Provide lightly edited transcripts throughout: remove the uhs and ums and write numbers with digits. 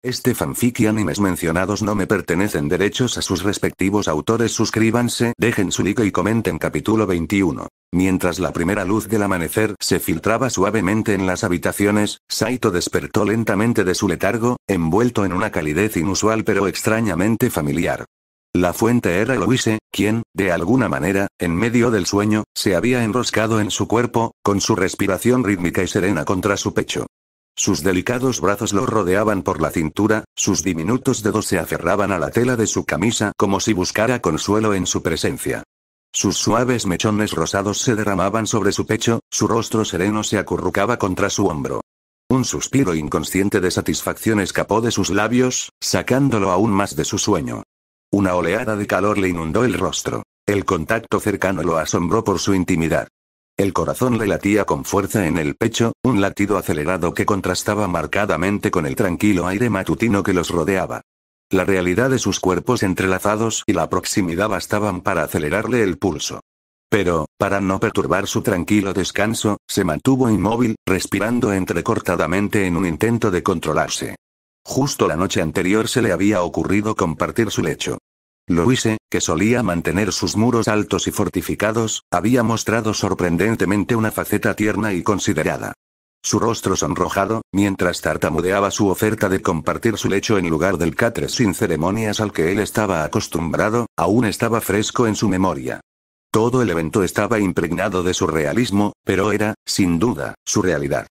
Este fanfic y animes mencionados no me pertenecen. Derechos a sus respectivos autores. Suscríbanse, dejen su like y comenten. Capítulo 21. Mientras la primera luz del amanecer se filtraba suavemente en las habitaciones, Saito despertó lentamente de su letargo, envuelto en una calidez inusual pero extrañamente familiar. La fuente era Louise, quien, de alguna manera, en medio del sueño, se había enroscado en su cuerpo, con su respiración rítmica y serena contra su pecho. Sus delicados brazos lo rodeaban por la cintura, sus diminutos dedos se aferraban a la tela de su camisa como si buscara consuelo en su presencia. Sus suaves mechones rosados se derramaban sobre su pecho, su rostro sereno se acurrucaba contra su hombro. Un suspiro inconsciente de satisfacción escapó de sus labios, sacándolo aún más de su sueño. Una oleada de calor le inundó el rostro. El contacto cercano lo asombró por su intimidad. El corazón le latía con fuerza en el pecho, un latido acelerado que contrastaba marcadamente con el tranquilo aire matutino que los rodeaba. La realidad de sus cuerpos entrelazados y la proximidad bastaban para acelerarle el pulso. Pero, para no perturbar su tranquilo descanso, se mantuvo inmóvil, respirando entrecortadamente en un intento de controlarse. Justo la noche anterior se le había ocurrido compartir su lecho. Louise, que solía mantener sus muros altos y fortificados, había mostrado sorprendentemente una faceta tierna y considerada. Su rostro sonrojado, mientras tartamudeaba su oferta de compartir su lecho en lugar del catre sin ceremonias al que él estaba acostumbrado, aún estaba fresco en su memoria. Todo el evento estaba impregnado de surrealismo, pero era, sin duda, su realidad.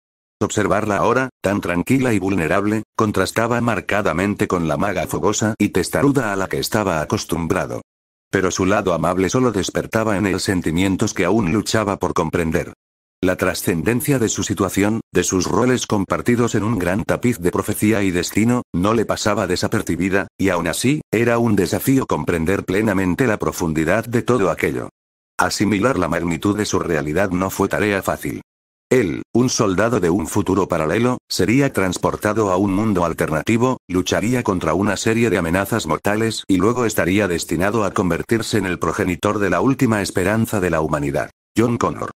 Observarla ahora, tan tranquila y vulnerable, contrastaba marcadamente con la maga fogosa y testaruda a la que estaba acostumbrado. Pero su lado amable solo despertaba en él sentimientos que aún luchaba por comprender. La trascendencia de su situación, de sus roles compartidos en un gran tapiz de profecía y destino, no le pasaba desapercibida, y aún así, era un desafío comprender plenamente la profundidad de todo aquello. Asimilar la magnitud de su realidad no fue tarea fácil. Él, un soldado de un futuro paralelo, sería transportado a un mundo alternativo, lucharía contra una serie de amenazas mortales y luego estaría destinado a convertirse en el progenitor de la última esperanza de la humanidad, John Connor.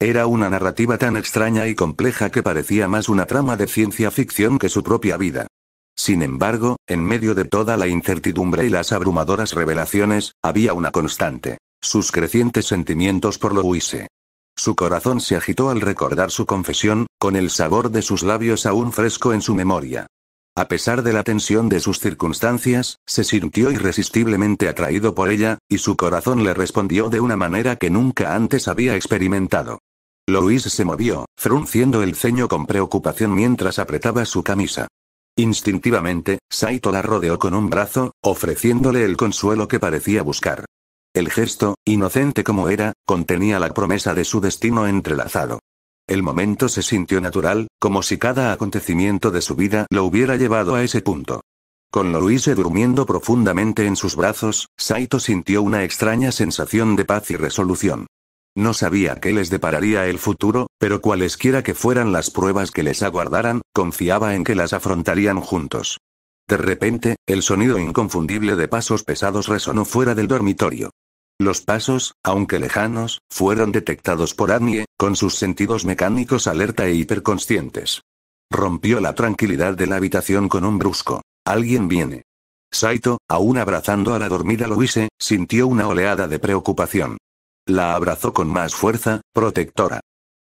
Era una narrativa tan extraña y compleja que parecía más una trama de ciencia ficción que su propia vida. Sin embargo, en medio de toda la incertidumbre y las abrumadoras revelaciones, había una constante: sus crecientes sentimientos por Louise. Su corazón se agitó al recordar su confesión, con el sabor de sus labios aún fresco en su memoria. A pesar de la tensión de sus circunstancias, se sintió irresistiblemente atraído por ella, y su corazón le respondió de una manera que nunca antes había experimentado. Louise se movió, frunciendo el ceño con preocupación mientras apretaba su camisa. Instintivamente, Saito la rodeó con un brazo, ofreciéndole el consuelo que parecía buscar. El gesto, inocente como era, contenía la promesa de su destino entrelazado. El momento se sintió natural, como si cada acontecimiento de su vida lo hubiera llevado a ese punto. Con Louise durmiendo profundamente en sus brazos, Saito sintió una extraña sensación de paz y resolución. No sabía qué les depararía el futuro, pero cualesquiera que fueran las pruebas que les aguardaran, confiaba en que las afrontarían juntos. De repente, el sonido inconfundible de pasos pesados resonó fuera del dormitorio. Los pasos, aunque lejanos, fueron detectados por Annie, con sus sentidos mecánicos alerta e hiperconscientes. Rompió la tranquilidad de la habitación con un brusco: «Alguien viene». Saito, aún abrazando a la dormida Louise, sintió una oleada de preocupación. La abrazó con más fuerza, protectora.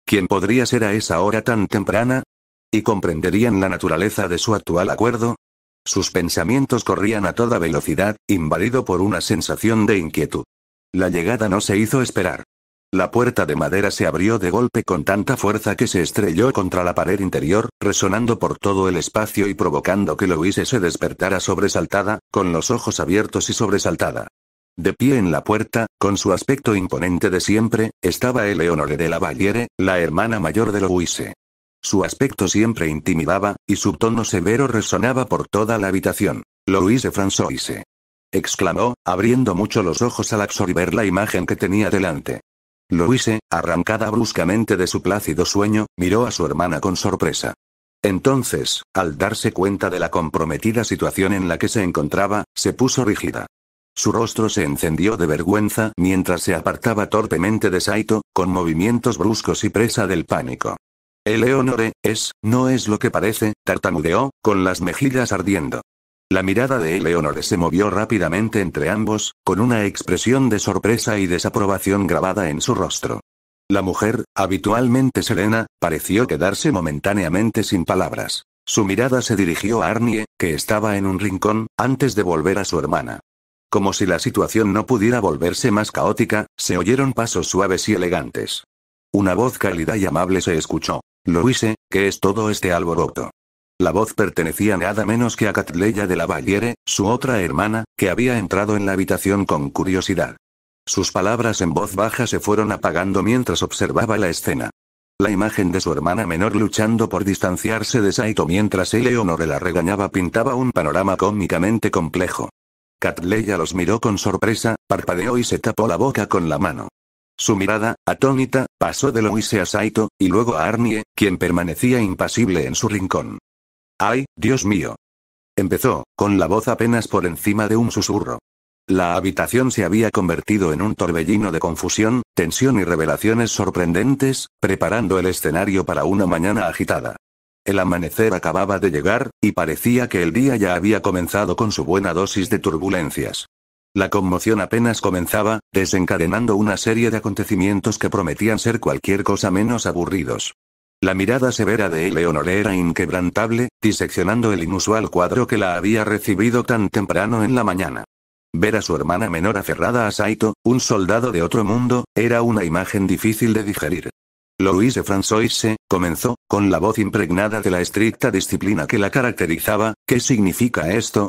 ¿Quién podría ser a esa hora tan temprana? ¿Y comprenderían la naturaleza de su actual acuerdo? Sus pensamientos corrían a toda velocidad, invadido por una sensación de inquietud. La llegada no se hizo esperar. La puerta de madera se abrió de golpe con tanta fuerza que se estrelló contra la pared interior, resonando por todo el espacio y provocando que Louise se despertara sobresaltada, con los ojos abiertos y sobresaltada. De pie en la puerta, con su aspecto imponente de siempre, estaba Eleonore de la Valliere, la hermana mayor de Louise. Su aspecto siempre intimidaba, y su tono severo resonaba por toda la habitación. «Louise Françoise», exclamó, abriendo mucho los ojos al absorber la imagen que tenía delante. Louise, arrancada bruscamente de su plácido sueño, miró a su hermana con sorpresa. Entonces, al darse cuenta de la comprometida situación en la que se encontraba, se puso rígida. Su rostro se encendió de vergüenza mientras se apartaba torpemente de Saito, con movimientos bruscos y presa del pánico. Eleonore, no es lo que parece, tartamudeó, con las mejillas ardiendo. La mirada de Eleonore se movió rápidamente entre ambos, con una expresión de sorpresa y desaprobación grabada en su rostro. La mujer, habitualmente serena, pareció quedarse momentáneamente sin palabras. Su mirada se dirigió a Arnie, que estaba en un rincón, antes de volver a su hermana. Como si la situación no pudiera volverse más caótica, se oyeron pasos suaves y elegantes. Una voz cálida y amable se escuchó. Louise, ¿qué es todo este alboroto? La voz pertenecía nada menos que a Catleya de la Valliere, su otra hermana, que había entrado en la habitación con curiosidad. Sus palabras en voz baja se fueron apagando mientras observaba la escena. La imagen de su hermana menor luchando por distanciarse de Saito mientras Eleonore la regañaba pintaba un panorama cómicamente complejo. Catleya los miró con sorpresa, parpadeó y se tapó la boca con la mano. Su mirada, atónita, pasó de Louise a Saito, y luego a Arnie, quien permanecía impasible en su rincón. ¡Ay, Dios mío! Empezó, con la voz apenas por encima de un susurro. La habitación se había convertido en un torbellino de confusión, tensión y revelaciones sorprendentes, preparando el escenario para una mañana agitada. El amanecer acababa de llegar, y parecía que el día ya había comenzado con su buena dosis de turbulencias. La conmoción apenas comenzaba, desencadenando una serie de acontecimientos que prometían ser cualquier cosa menos aburridos. La mirada severa de Eleonore era inquebrantable, diseccionando el inusual cuadro que la había recibido tan temprano en la mañana. Ver a su hermana menor aferrada a Saito, un soldado de otro mundo, era una imagen difícil de digerir. Louise Françoise, comenzó, con la voz impregnada de la estricta disciplina que la caracterizaba, ¿qué significa esto?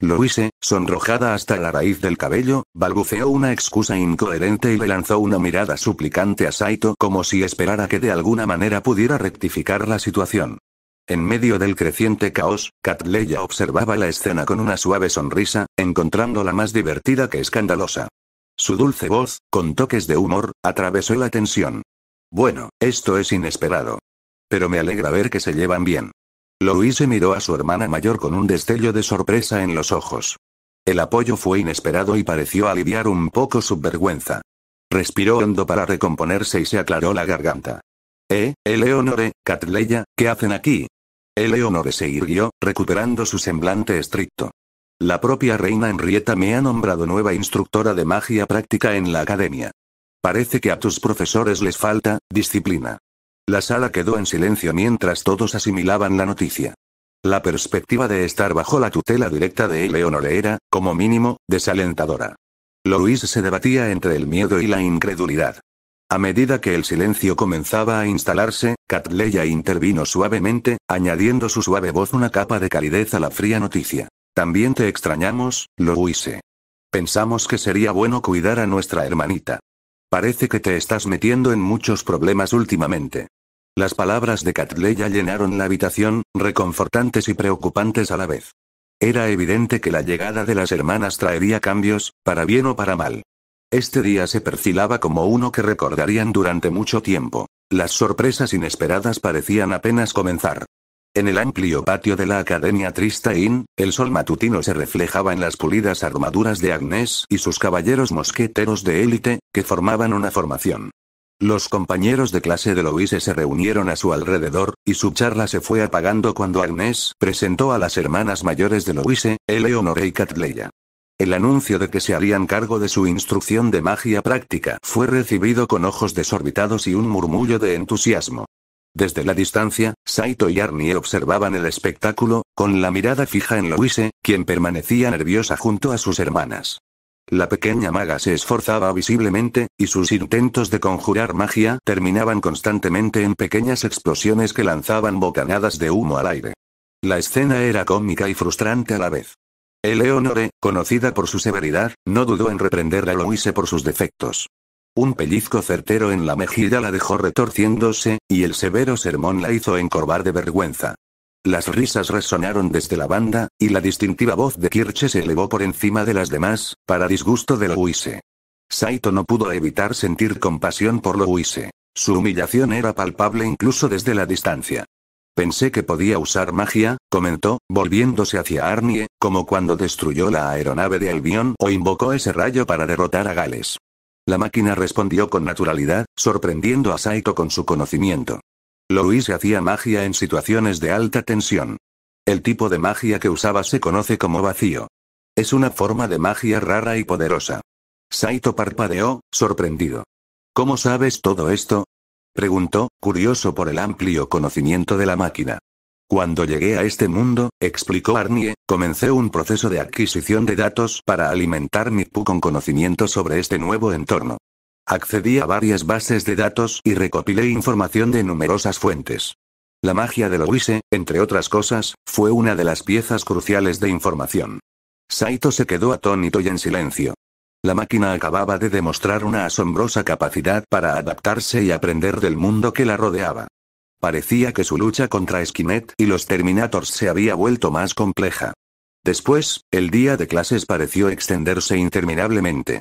Louise, sonrojada hasta la raíz del cabello, balbuceó una excusa incoherente y le lanzó una mirada suplicante a Saito como si esperara que de alguna manera pudiera rectificar la situación. En medio del creciente caos, Catleya observaba la escena con una suave sonrisa, encontrándola más divertida que escandalosa. Su dulce voz, con toques de humor, atravesó la tensión. Bueno, esto es inesperado. Pero me alegra ver que se llevan bien. Louise miró a su hermana mayor con un destello de sorpresa en los ojos. El apoyo fue inesperado y pareció aliviar un poco su vergüenza. Respiró hondo para recomponerse y se aclaró la garganta. Eleonore, Catleya, ¿qué hacen aquí? Eleonore se irguió, recuperando su semblante estricto. La propia reina Henrietta me ha nombrado nueva instructora de magia práctica en la academia. Parece que a tus profesores les falta disciplina. La sala quedó en silencio mientras todos asimilaban la noticia. La perspectiva de estar bajo la tutela directa de Eleonore era, como mínimo, desalentadora. Louise se debatía entre el miedo y la incredulidad. A medida que el silencio comenzaba a instalarse, Catleya intervino suavemente, añadiendo su suave voz una capa de calidez a la fría noticia. También te extrañamos, Louise. Pensamos que sería bueno cuidar a nuestra hermanita. Parece que te estás metiendo en muchos problemas últimamente. Las palabras de Catleya llenaron la habitación, reconfortantes y preocupantes a la vez. Era evidente que la llegada de las hermanas traería cambios, para bien o para mal. Este día se perfilaba como uno que recordarían durante mucho tiempo. Las sorpresas inesperadas parecían apenas comenzar. En el amplio patio de la Academia Tristaín, el sol matutino se reflejaba en las pulidas armaduras de Agnès y sus caballeros mosqueteros de élite, que formaban una formación. Los compañeros de clase de Louise se reunieron a su alrededor, y su charla se fue apagando cuando Agnès presentó a las hermanas mayores de Louise, Eleonore y Catleya. El anuncio de que se harían cargo de su instrucción de magia práctica fue recibido con ojos desorbitados y un murmullo de entusiasmo. Desde la distancia, Saito y Arnie observaban el espectáculo, con la mirada fija en Louise, quien permanecía nerviosa junto a sus hermanas. La pequeña maga se esforzaba visiblemente, y sus intentos de conjurar magia terminaban constantemente en pequeñas explosiones que lanzaban bocanadas de humo al aire. La escena era cómica y frustrante a la vez. Eleonore, conocida por su severidad, no dudó en reprender a Louise por sus defectos. Un pellizco certero en la mejilla la dejó retorciéndose, y el severo sermón la hizo encorvar de vergüenza. Las risas resonaron desde la banda, y la distintiva voz de Kirche se elevó por encima de las demás, para disgusto de Louise. Saito no pudo evitar sentir compasión por Louise. Su humillación era palpable incluso desde la distancia. Pensé que podía usar magia, comentó, volviéndose hacia Arnie, como cuando destruyó la aeronave de Albion o invocó ese rayo para derrotar a Gales. La máquina respondió con naturalidad, sorprendiendo a Saito con su conocimiento. Louise hacía magia en situaciones de alta tensión. El tipo de magia que usaba se conoce como vacío. Es una forma de magia rara y poderosa. Saito parpadeó, sorprendido. ¿Cómo sabes todo esto? Preguntó, curioso por el amplio conocimiento de la máquina. Cuando llegué a este mundo, explicó Arnie, comencé un proceso de adquisición de datos para alimentar mi PU con conocimiento sobre este nuevo entorno. Accedí a varias bases de datos y recopilé información de numerosas fuentes. La magia de Louise, entre otras cosas, fue una de las piezas cruciales de información. Saito se quedó atónito y en silencio. La máquina acababa de demostrar una asombrosa capacidad para adaptarse y aprender del mundo que la rodeaba. Parecía que su lucha contra Skynet y los Terminators se había vuelto más compleja. Después, el día de clases pareció extenderse interminablemente.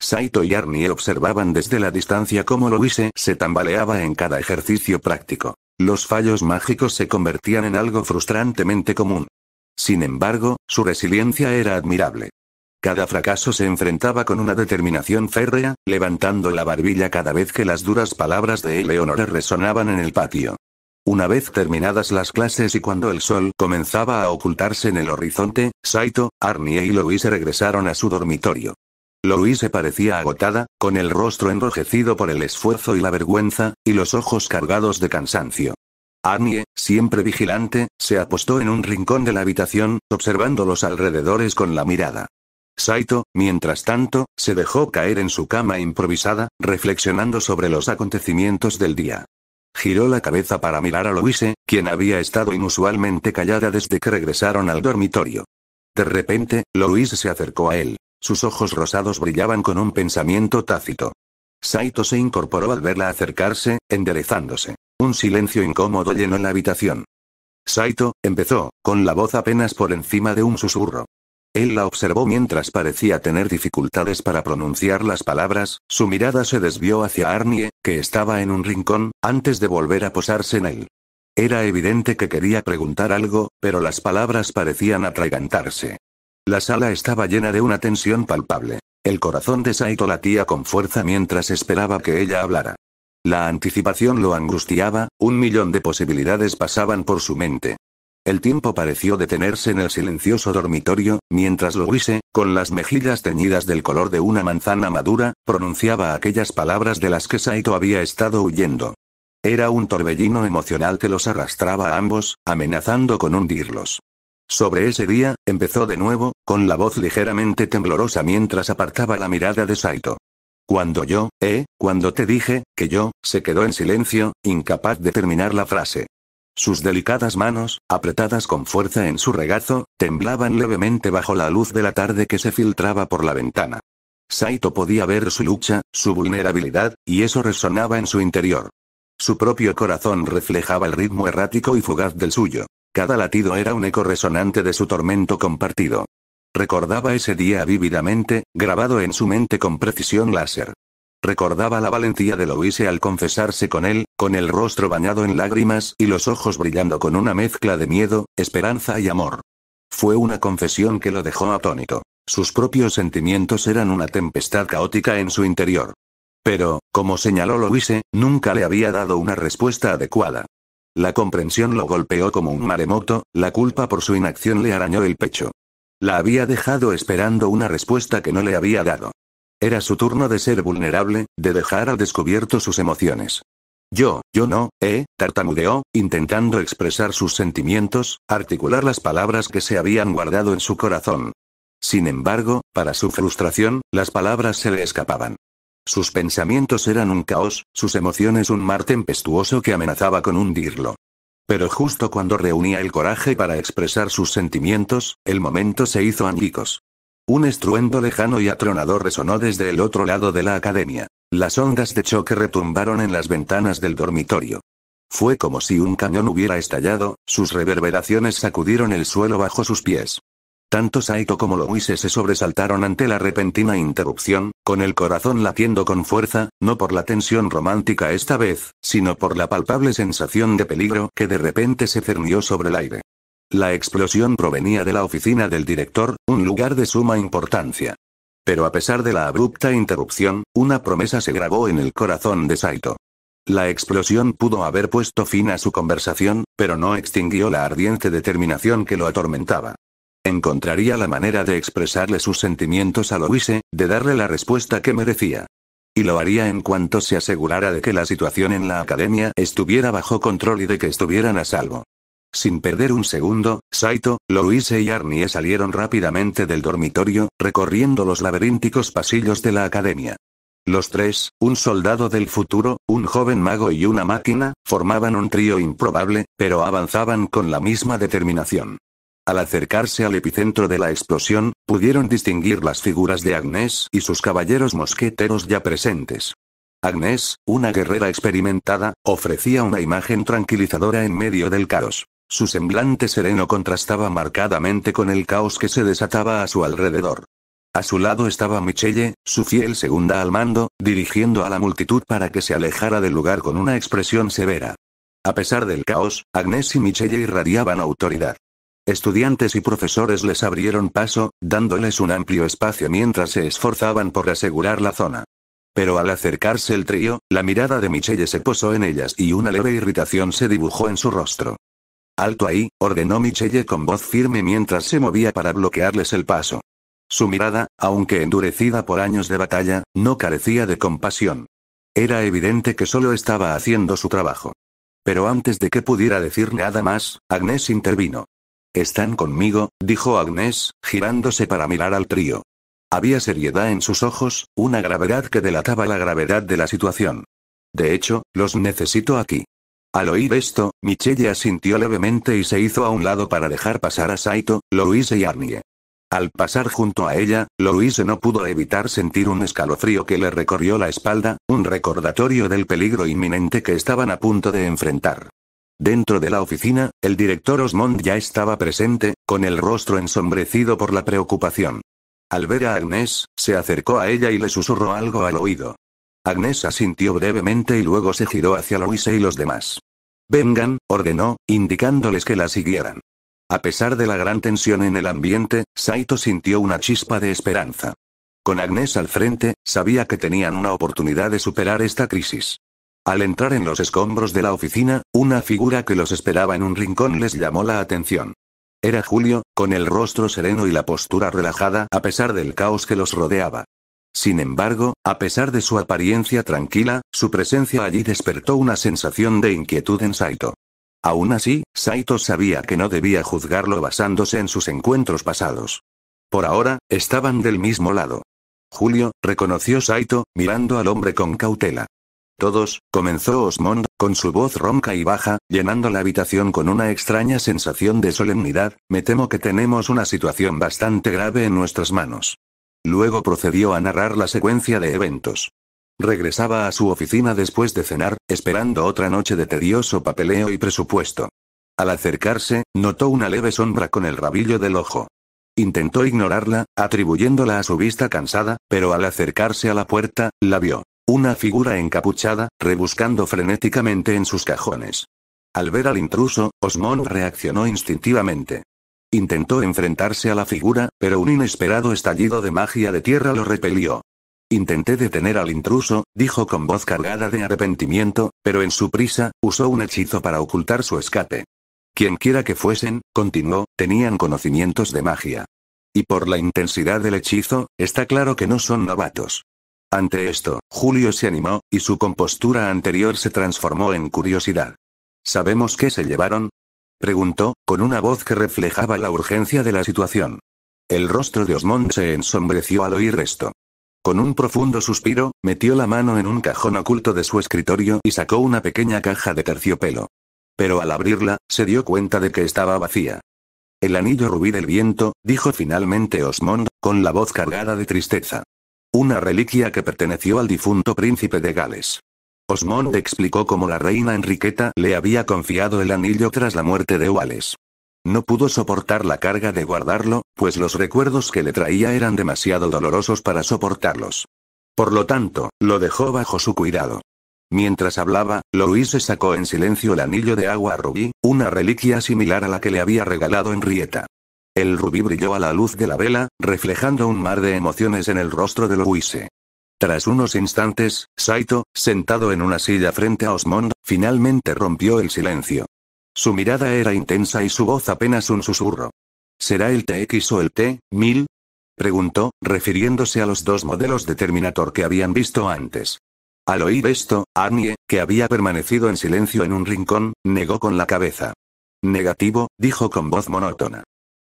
Saito y Arnie observaban desde la distancia cómo Louise se tambaleaba en cada ejercicio práctico. Los fallos mágicos se convertían en algo frustrantemente común. Sin embargo, su resiliencia era admirable. Cada fracaso se enfrentaba con una determinación férrea, levantando la barbilla cada vez que las duras palabras de Eleonora resonaban en el patio. Una vez terminadas las clases y cuando el sol comenzaba a ocultarse en el horizonte, Saito, Arnie y Louise regresaron a su dormitorio. Louise parecía agotada, con el rostro enrojecido por el esfuerzo y la vergüenza, y los ojos cargados de cansancio. Arnie, siempre vigilante, se apostó en un rincón de la habitación, observando los alrededores con la mirada. Saito, mientras tanto, se dejó caer en su cama improvisada, reflexionando sobre los acontecimientos del día. Giró la cabeza para mirar a Louise, quien había estado inusualmente callada desde que regresaron al dormitorio. De repente, Louise se acercó a él. Sus ojos rosados brillaban con un pensamiento tácito. Saito se incorporó al verla acercarse, enderezándose. Un silencio incómodo llenó la habitación. Saito, empezó, con la voz apenas por encima de un susurro. Él la observó mientras parecía tener dificultades para pronunciar las palabras, su mirada se desvió hacia Arnie, que estaba en un rincón, antes de volver a posarse en él. Era evidente que quería preguntar algo, pero las palabras parecían atragantarse. La sala estaba llena de una tensión palpable. El corazón de Saito latía con fuerza mientras esperaba que ella hablara. La anticipación lo angustiaba, 1.000.000 de posibilidades pasaban por su mente. El tiempo pareció detenerse en el silencioso dormitorio, mientras Louise, con las mejillas teñidas del color de una manzana madura, pronunciaba aquellas palabras de las que Saito había estado huyendo. Era un torbellino emocional que los arrastraba a ambos, amenazando con hundirlos. Sobre ese día, empezó de nuevo, con la voz ligeramente temblorosa mientras apartaba la mirada de Saito. Cuando te dije, que yo, se quedó en silencio, incapaz de terminar la frase. Sus delicadas manos, apretadas con fuerza en su regazo, temblaban levemente bajo la luz de la tarde que se filtraba por la ventana. Saito podía ver su lucha, su vulnerabilidad, y eso resonaba en su interior. Su propio corazón reflejaba el ritmo errático y fugaz del suyo. Cada latido era un eco resonante de su tormento compartido. Recordaba ese día vívidamente, grabado en su mente con precisión láser. Recordaba la valentía de Louise al confesarse con él, con el rostro bañado en lágrimas y los ojos brillando con una mezcla de miedo, esperanza y amor. Fue una confesión que lo dejó atónito. Sus propios sentimientos eran una tempestad caótica en su interior. Pero, como señaló Louise, nunca le había dado una respuesta adecuada. La comprensión lo golpeó como un maremoto, la culpa por su inacción le arañó el pecho. La había dejado esperando una respuesta que no le había dado. Era su turno de ser vulnerable, de dejar al descubierto sus emociones. Tartamudeó, intentando expresar sus sentimientos, articular las palabras que se habían guardado en su corazón. Sin embargo, para su frustración, las palabras se le escapaban. Sus pensamientos eran un caos, sus emociones un mar tempestuoso que amenazaba con hundirlo. Pero justo cuando reunía el coraje para expresar sus sentimientos, el momento se hizo añicos. Un estruendo lejano y atronador resonó desde el otro lado de la academia. Las ondas de choque retumbaron en las ventanas del dormitorio. Fue como si un cañón hubiera estallado, sus reverberaciones sacudieron el suelo bajo sus pies. Tanto Saito como Louise se sobresaltaron ante la repentina interrupción, con el corazón latiendo con fuerza, no por la tensión romántica esta vez, sino por la palpable sensación de peligro que de repente se cernió sobre el aire. La explosión provenía de la oficina del director, un lugar de suma importancia. Pero a pesar de la abrupta interrupción, una promesa se grabó en el corazón de Saito. La explosión pudo haber puesto fin a su conversación, pero no extinguió la ardiente determinación que lo atormentaba. Encontraría la manera de expresarle sus sentimientos a Louise, de darle la respuesta que merecía. Y lo haría en cuanto se asegurara de que la situación en la academia estuviera bajo control y de que estuvieran a salvo. Sin perder un segundo, Saito, Louise y Arnie salieron rápidamente del dormitorio, recorriendo los laberínticos pasillos de la academia. Los tres, un soldado del futuro, un joven mago y una máquina, formaban un trío improbable, pero avanzaban con la misma determinación. Al acercarse al epicentro de la explosión, pudieron distinguir las figuras de Agnes y sus caballeros mosqueteros ya presentes. Agnes, una guerrera experimentada, ofrecía una imagen tranquilizadora en medio del caos. Su semblante sereno contrastaba marcadamente con el caos que se desataba a su alrededor. A su lado estaba Michelle, su fiel segunda al mando, dirigiendo a la multitud para que se alejara del lugar con una expresión severa. A pesar del caos, Agnes y Michelle irradiaban autoridad. Estudiantes y profesores les abrieron paso, dándoles un amplio espacio mientras se esforzaban por asegurar la zona. Pero al acercarse el trío, la mirada de Michelle se posó en ellas y una leve irritación se dibujó en su rostro. «Alto ahí», ordenó Michelle con voz firme mientras se movía para bloquearles el paso. Su mirada, aunque endurecida por años de batalla, no carecía de compasión. Era evidente que solo estaba haciendo su trabajo. Pero antes de que pudiera decir nada más, Agnes intervino. «Están conmigo», dijo Agnes, girándose para mirar al trío. Había seriedad en sus ojos, una gravedad que delataba la gravedad de la situación. «De hecho, los necesito aquí». Al oír esto, Michelle asintió levemente y se hizo a un lado para dejar pasar a Saito, Louise y Arnie. Al pasar junto a ella, Louise no pudo evitar sentir un escalofrío que le recorrió la espalda, un recordatorio del peligro inminente que estaban a punto de enfrentar. Dentro de la oficina, el director Osmond ya estaba presente, con el rostro ensombrecido por la preocupación. Al ver a Agnes, se acercó a ella y le susurró algo al oído. Agnes asintió brevemente y luego se giró hacia Louise y los demás. «Vengan», ordenó, indicándoles que la siguieran. A pesar de la gran tensión en el ambiente, Saito sintió una chispa de esperanza. Con Agnes al frente, sabía que tenían una oportunidad de superar esta crisis. Al entrar en los escombros de la oficina, una figura que los esperaba en un rincón les llamó la atención. Era Julio, con el rostro sereno y la postura relajada a pesar del caos que los rodeaba. Sin embargo, a pesar de su apariencia tranquila, su presencia allí despertó una sensación de inquietud en Saito. Aún así, Saito sabía que no debía juzgarlo basándose en sus encuentros pasados. Por ahora, estaban del mismo lado. «Julio», reconoció Saito, mirando al hombre con cautela. «Todos», comenzó Osmond, con su voz ronca y baja, llenando la habitación con una extraña sensación de solemnidad, «me temo que tenemos una situación bastante grave en nuestras manos». Luego procedió a narrar la secuencia de eventos. Regresaba a su oficina después de cenar, esperando otra noche de tedioso papeleo y presupuesto. Al acercarse, notó una leve sombra con el rabillo del ojo. Intentó ignorarla, atribuyéndola a su vista cansada, pero al acercarse a la puerta, la vio. Una figura encapuchada, rebuscando frenéticamente en sus cajones. Al ver al intruso, Osmond reaccionó instintivamente. Intentó enfrentarse a la figura, pero un inesperado estallido de magia de tierra lo repelió. «Intenté detener al intruso», dijo con voz cargada de arrepentimiento, pero en su prisa, usó un hechizo para ocultar su escape. Quienquiera que fuesen, continuó, tenían conocimientos de magia. Y por la intensidad del hechizo, está claro que no son novatos. Ante esto, Julio se animó, y su compostura anterior se transformó en curiosidad. «¿Sabemos qué se llevaron?», preguntó, con una voz que reflejaba la urgencia de la situación. El rostro de Osmond se ensombreció al oír esto. Con un profundo suspiro, metió la mano en un cajón oculto de su escritorio y sacó una pequeña caja de terciopelo. Pero al abrirla, se dio cuenta de que estaba vacía. «El anillo rubí del viento», dijo finalmente Osmond, con la voz cargada de tristeza. «Una reliquia que perteneció al difunto príncipe de Gales». Osmond explicó cómo la reina Enriqueta le había confiado el anillo tras la muerte de Wales. No pudo soportar la carga de guardarlo, pues los recuerdos que le traía eran demasiado dolorosos para soportarlos. Por lo tanto, lo dejó bajo su cuidado. Mientras hablaba, Louise sacó en silencio el anillo de agua rubí, una reliquia similar a la que le había regalado Henrietta. El rubí brilló a la luz de la vela, reflejando un mar de emociones en el rostro de Louise. Tras unos instantes, Saito, sentado en una silla frente a Osmond, finalmente rompió el silencio. Su mirada era intensa y su voz apenas un susurro. ¿Será el TX o el T-1000? Preguntó, refiriéndose a los dos modelos de Terminator que habían visto antes. Al oír esto, Arnie, que había permanecido en silencio en un rincón, negó con la cabeza. Negativo, dijo con voz monótona.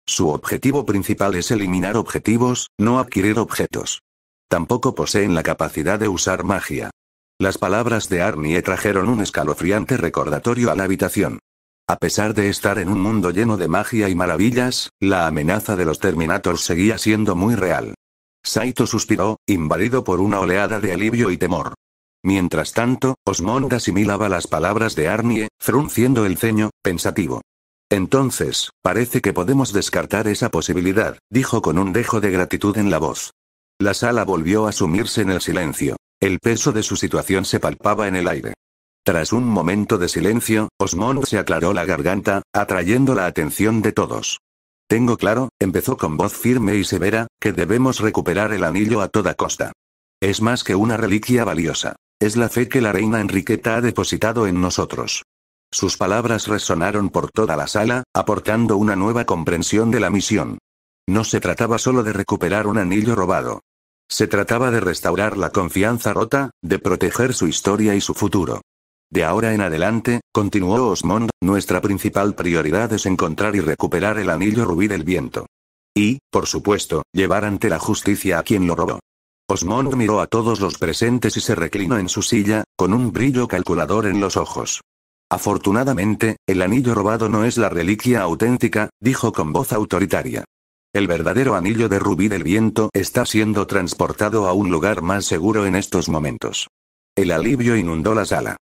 Su objetivo principal es eliminar objetivos, no adquirir objetos. Tampoco poseen la capacidad de usar magia. Las palabras de Arnie trajeron un escalofriante recordatorio a la habitación. A pesar de estar en un mundo lleno de magia y maravillas, la amenaza de los Terminators seguía siendo muy real. Saito suspiró, invadido por una oleada de alivio y temor. Mientras tanto, Osmond asimilaba las palabras de Arnie, frunciendo el ceño, pensativo. Entonces, parece que podemos descartar esa posibilidad, dijo con un dejo de gratitud en la voz. La sala volvió a sumirse en el silencio. El peso de su situación se palpaba en el aire. Tras un momento de silencio, Osmond se aclaró la garganta, atrayendo la atención de todos. Tengo claro, empezó con voz firme y severa, que debemos recuperar el anillo a toda costa. Es más que una reliquia valiosa. Es la fe que la reina Enriqueta ha depositado en nosotros. Sus palabras resonaron por toda la sala, aportando una nueva comprensión de la misión. No se trataba solo de recuperar un anillo robado. Se trataba de restaurar la confianza rota, de proteger su historia y su futuro. De ahora en adelante, continuó Osmond, nuestra principal prioridad es encontrar y recuperar el anillo rubí del viento. Y, por supuesto, llevar ante la justicia a quien lo robó. Osmond miró a todos los presentes y se reclinó en su silla, con un brillo calculador en los ojos. Afortunadamente, el anillo robado no es la reliquia auténtica, dijo con voz autoritaria. El verdadero anillo de rubí del viento está siendo transportado a un lugar más seguro en estos momentos. El alivio inundó la sala.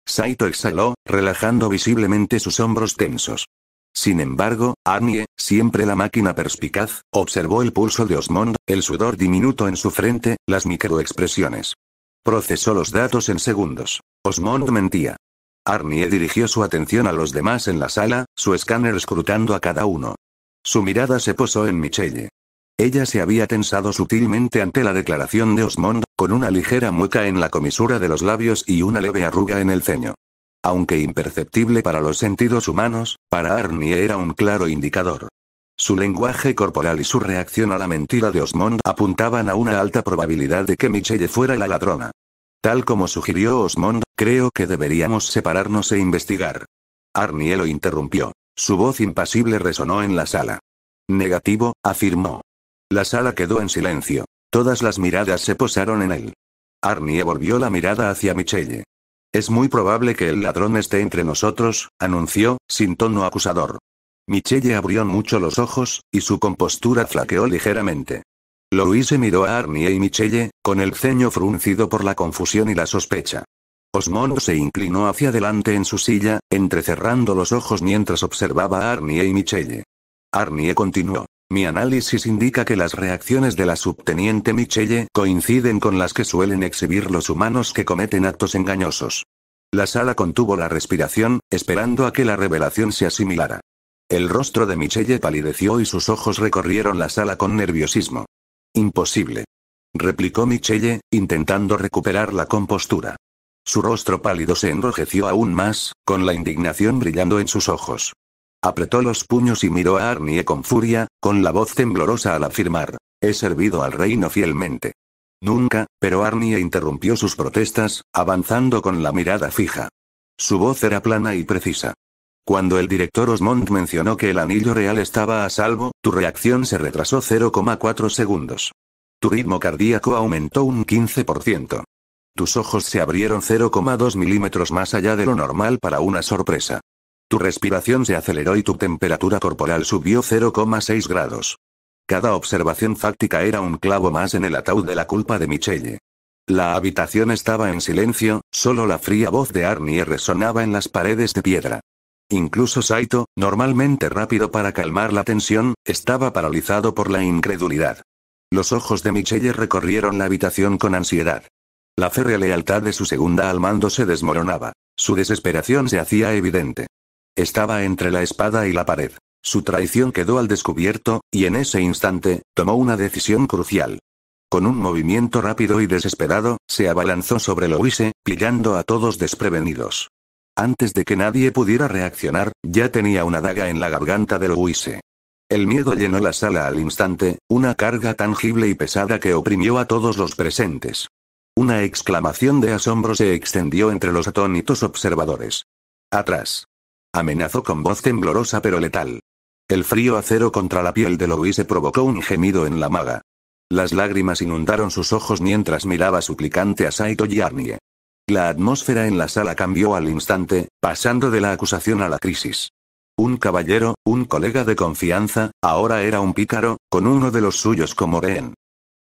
Saito exhaló, relajando visiblemente sus hombros tensos. Sin embargo, Arnie, siempre la máquina perspicaz, observó el pulso de Osmond, el sudor diminuto en su frente, las microexpresiones. Procesó los datos en segundos. Osmond mentía. Arnie dirigió su atención a los demás en la sala, su escáner escrutando a cada uno. Su mirada se posó en Michelle. Ella se había tensado sutilmente ante la declaración de Osmond, con una ligera mueca en la comisura de los labios y una leve arruga en el ceño. Aunque imperceptible para los sentidos humanos, para Arnie era un claro indicador. Su lenguaje corporal y su reacción a la mentira de Osmond apuntaban a una alta probabilidad de que Michelle fuera la ladrona. Tal como sugirió Osmond, creo que deberíamos separarnos e investigar. Arnie lo interrumpió. Su voz impasible resonó en la sala. Negativo, afirmó. La sala quedó en silencio. Todas las miradas se posaron en él. Arnie volvió la mirada hacia Michelle. Es muy probable que el ladrón esté entre nosotros, anunció, sin tono acusador. Michelle abrió mucho los ojos, y su compostura flaqueó ligeramente. Louise miró a Arnie y Michelle, con el ceño fruncido por la confusión y la sospecha. Osmond se inclinó hacia adelante en su silla, entrecerrando los ojos mientras observaba a Arnie y Michelle. Arnie continuó. Mi análisis indica que las reacciones de la subteniente Michelle coinciden con las que suelen exhibir los humanos que cometen actos engañosos. La sala contuvo la respiración, esperando a que la revelación se asimilara. El rostro de Michelle palideció y sus ojos recorrieron la sala con nerviosismo. Imposible. Replicó Michelle, intentando recuperar la compostura. Su rostro pálido se enrojeció aún más, con la indignación brillando en sus ojos. Apretó los puños y miró a Arnie con furia, con la voz temblorosa al afirmar, he servido al reino fielmente. Nunca, pero Arnie interrumpió sus protestas, avanzando con la mirada fija. Su voz era plana y precisa. Cuando el director Osmond mencionó que el anillo real estaba a salvo, tu reacción se retrasó 0,4 segundos. Tu ritmo cardíaco aumentó un 15%. Tus ojos se abrieron 0,2 milímetros más allá de lo normal para una sorpresa. Tu respiración se aceleró y tu temperatura corporal subió 0,6 grados. Cada observación fáctica era un clavo más en el ataúd de la culpa de Michelle. La habitación estaba en silencio, solo la fría voz de Arnie resonaba en las paredes de piedra. Incluso Saito, normalmente rápido para calmar la tensión, estaba paralizado por la incredulidad. Los ojos de Michelle recorrieron la habitación con ansiedad. La férrea lealtad de su segunda al mando se desmoronaba. Su desesperación se hacía evidente. Estaba entre la espada y la pared. Su traición quedó al descubierto, y en ese instante, tomó una decisión crucial. Con un movimiento rápido y desesperado, se abalanzó sobre Louise, pillando a todos desprevenidos. Antes de que nadie pudiera reaccionar, ya tenía una daga en la garganta de Louise. El miedo llenó la sala al instante, una carga tangible y pesada que oprimió a todos los presentes. Una exclamación de asombro se extendió entre los atónitos observadores. ¡Atrás! Amenazó con voz temblorosa pero letal. El frío acero contra la piel de Louise provocó un gemido en la maga. Las lágrimas inundaron sus ojos mientras miraba suplicante a Saito y Arnie. La atmósfera en la sala cambió al instante, pasando de la acusación a la crisis. Un caballero, un colega de confianza, ahora era un pícaro, con uno de los suyos como rehén.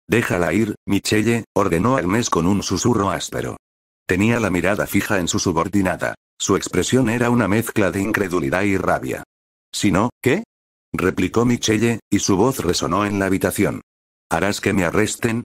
«Déjala ir, Michelle», ordenó Agnes con un susurro áspero. Tenía la mirada fija en su subordinada. Su expresión era una mezcla de incredulidad y rabia. «¿Si no, qué?», replicó Michelle, y su voz resonó en la habitación. «¿Harás que me arresten?».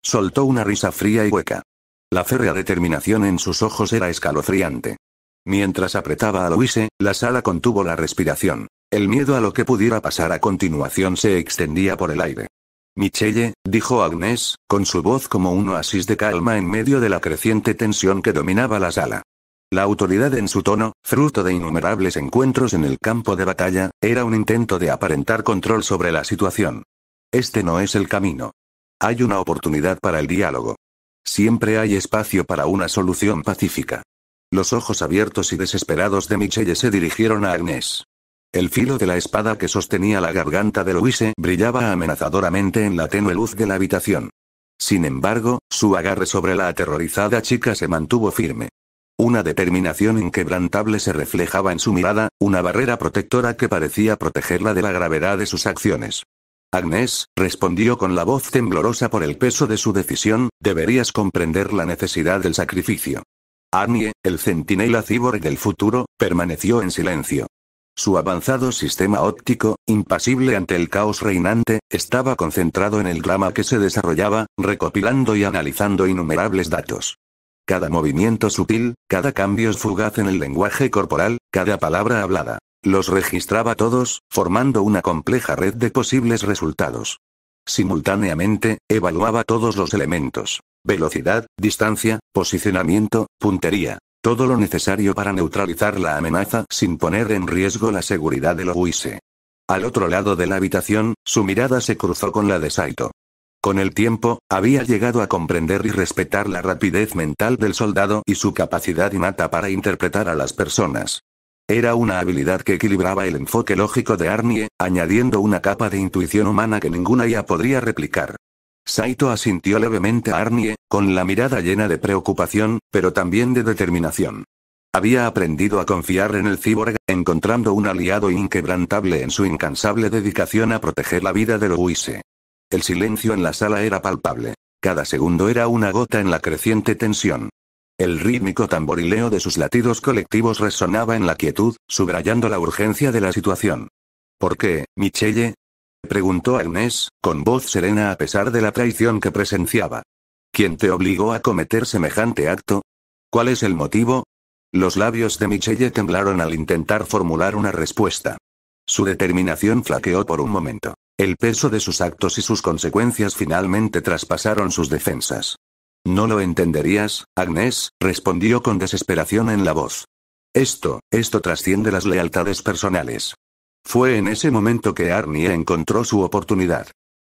Soltó una risa fría y hueca. La férrea determinación en sus ojos era escalofriante. Mientras apretaba a Louise, la sala contuvo la respiración. El miedo a lo que pudiera pasar a continuación se extendía por el aire. «Michelle», dijo Agnes, con su voz como un oasis de calma en medio de la creciente tensión que dominaba la sala. La autoridad en su tono, fruto de innumerables encuentros en el campo de batalla, era un intento de aparentar control sobre la situación. «Este no es el camino. Hay una oportunidad para el diálogo. Siempre hay espacio para una solución pacífica». Los ojos abiertos y desesperados de Michelle se dirigieron a Agnes. El filo de la espada que sostenía la garganta de Louise brillaba amenazadoramente en la tenue luz de la habitación. Sin embargo, su agarre sobre la aterrorizada chica se mantuvo firme. Una determinación inquebrantable se reflejaba en su mirada, una barrera protectora que parecía protegerla de la gravedad de sus acciones. «Agnes», respondió con la voz temblorosa por el peso de su decisión, «deberías comprender la necesidad del sacrificio». Arnie, el centinela cyborg del futuro, permaneció en silencio. Su avanzado sistema óptico, impasible ante el caos reinante, estaba concentrado en el drama que se desarrollaba, recopilando y analizando innumerables datos. Cada movimiento sutil, cada cambio fugaz en el lenguaje corporal, cada palabra hablada. Los registraba todos, formando una compleja red de posibles resultados. Simultáneamente, evaluaba todos los elementos. Velocidad, distancia, posicionamiento, puntería. Todo lo necesario para neutralizar la amenaza sin poner en riesgo la seguridad de Louise. Al otro lado de la habitación, su mirada se cruzó con la de Saito. Con el tiempo, había llegado a comprender y respetar la rapidez mental del soldado y su capacidad innata para interpretar a las personas. Era una habilidad que equilibraba el enfoque lógico de Arnie, añadiendo una capa de intuición humana que ninguna IA podría replicar. Saito asintió levemente a Arnie, con la mirada llena de preocupación, pero también de determinación. Había aprendido a confiar en el cyborg, encontrando un aliado inquebrantable en su incansable dedicación a proteger la vida de Louise. El silencio en la sala era palpable. Cada segundo era una gota en la creciente tensión. El rítmico tamborileo de sus latidos colectivos resonaba en la quietud, subrayando la urgencia de la situación. «¿Por qué, Michelle?», preguntó Agnes, con voz serena a pesar de la traición que presenciaba. «¿Quién te obligó a cometer semejante acto? ¿Cuál es el motivo?». Los labios de Michelle temblaron al intentar formular una respuesta. Su determinación flaqueó por un momento. El peso de sus actos y sus consecuencias finalmente traspasaron sus defensas. «No lo entenderías, Agnes», respondió con desesperación en la voz. Esto trasciende las lealtades personales». Fue en ese momento que Arnie encontró su oportunidad.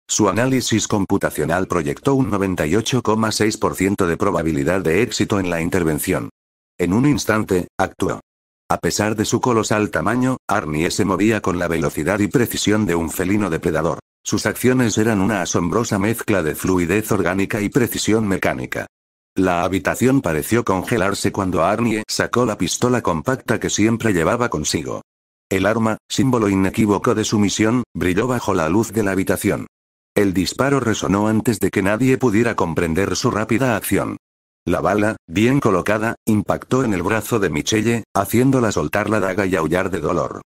Su análisis computacional proyectó un 98,6% de probabilidad de éxito en la intervención. En un instante, actuó. A pesar de su colosal tamaño, Arnie se movía con la velocidad y precisión de un felino depredador. Sus acciones eran una asombrosa mezcla de fluidez orgánica y precisión mecánica. La habitación pareció congelarse cuando Arnie sacó la pistola compacta que siempre llevaba consigo. El arma, símbolo inequívoco de su misión, brilló bajo la luz de la habitación. El disparo resonó antes de que nadie pudiera comprender su rápida acción. La bala, bien colocada, impactó en el brazo de Michelle, haciéndola soltar la daga y aullar de dolor.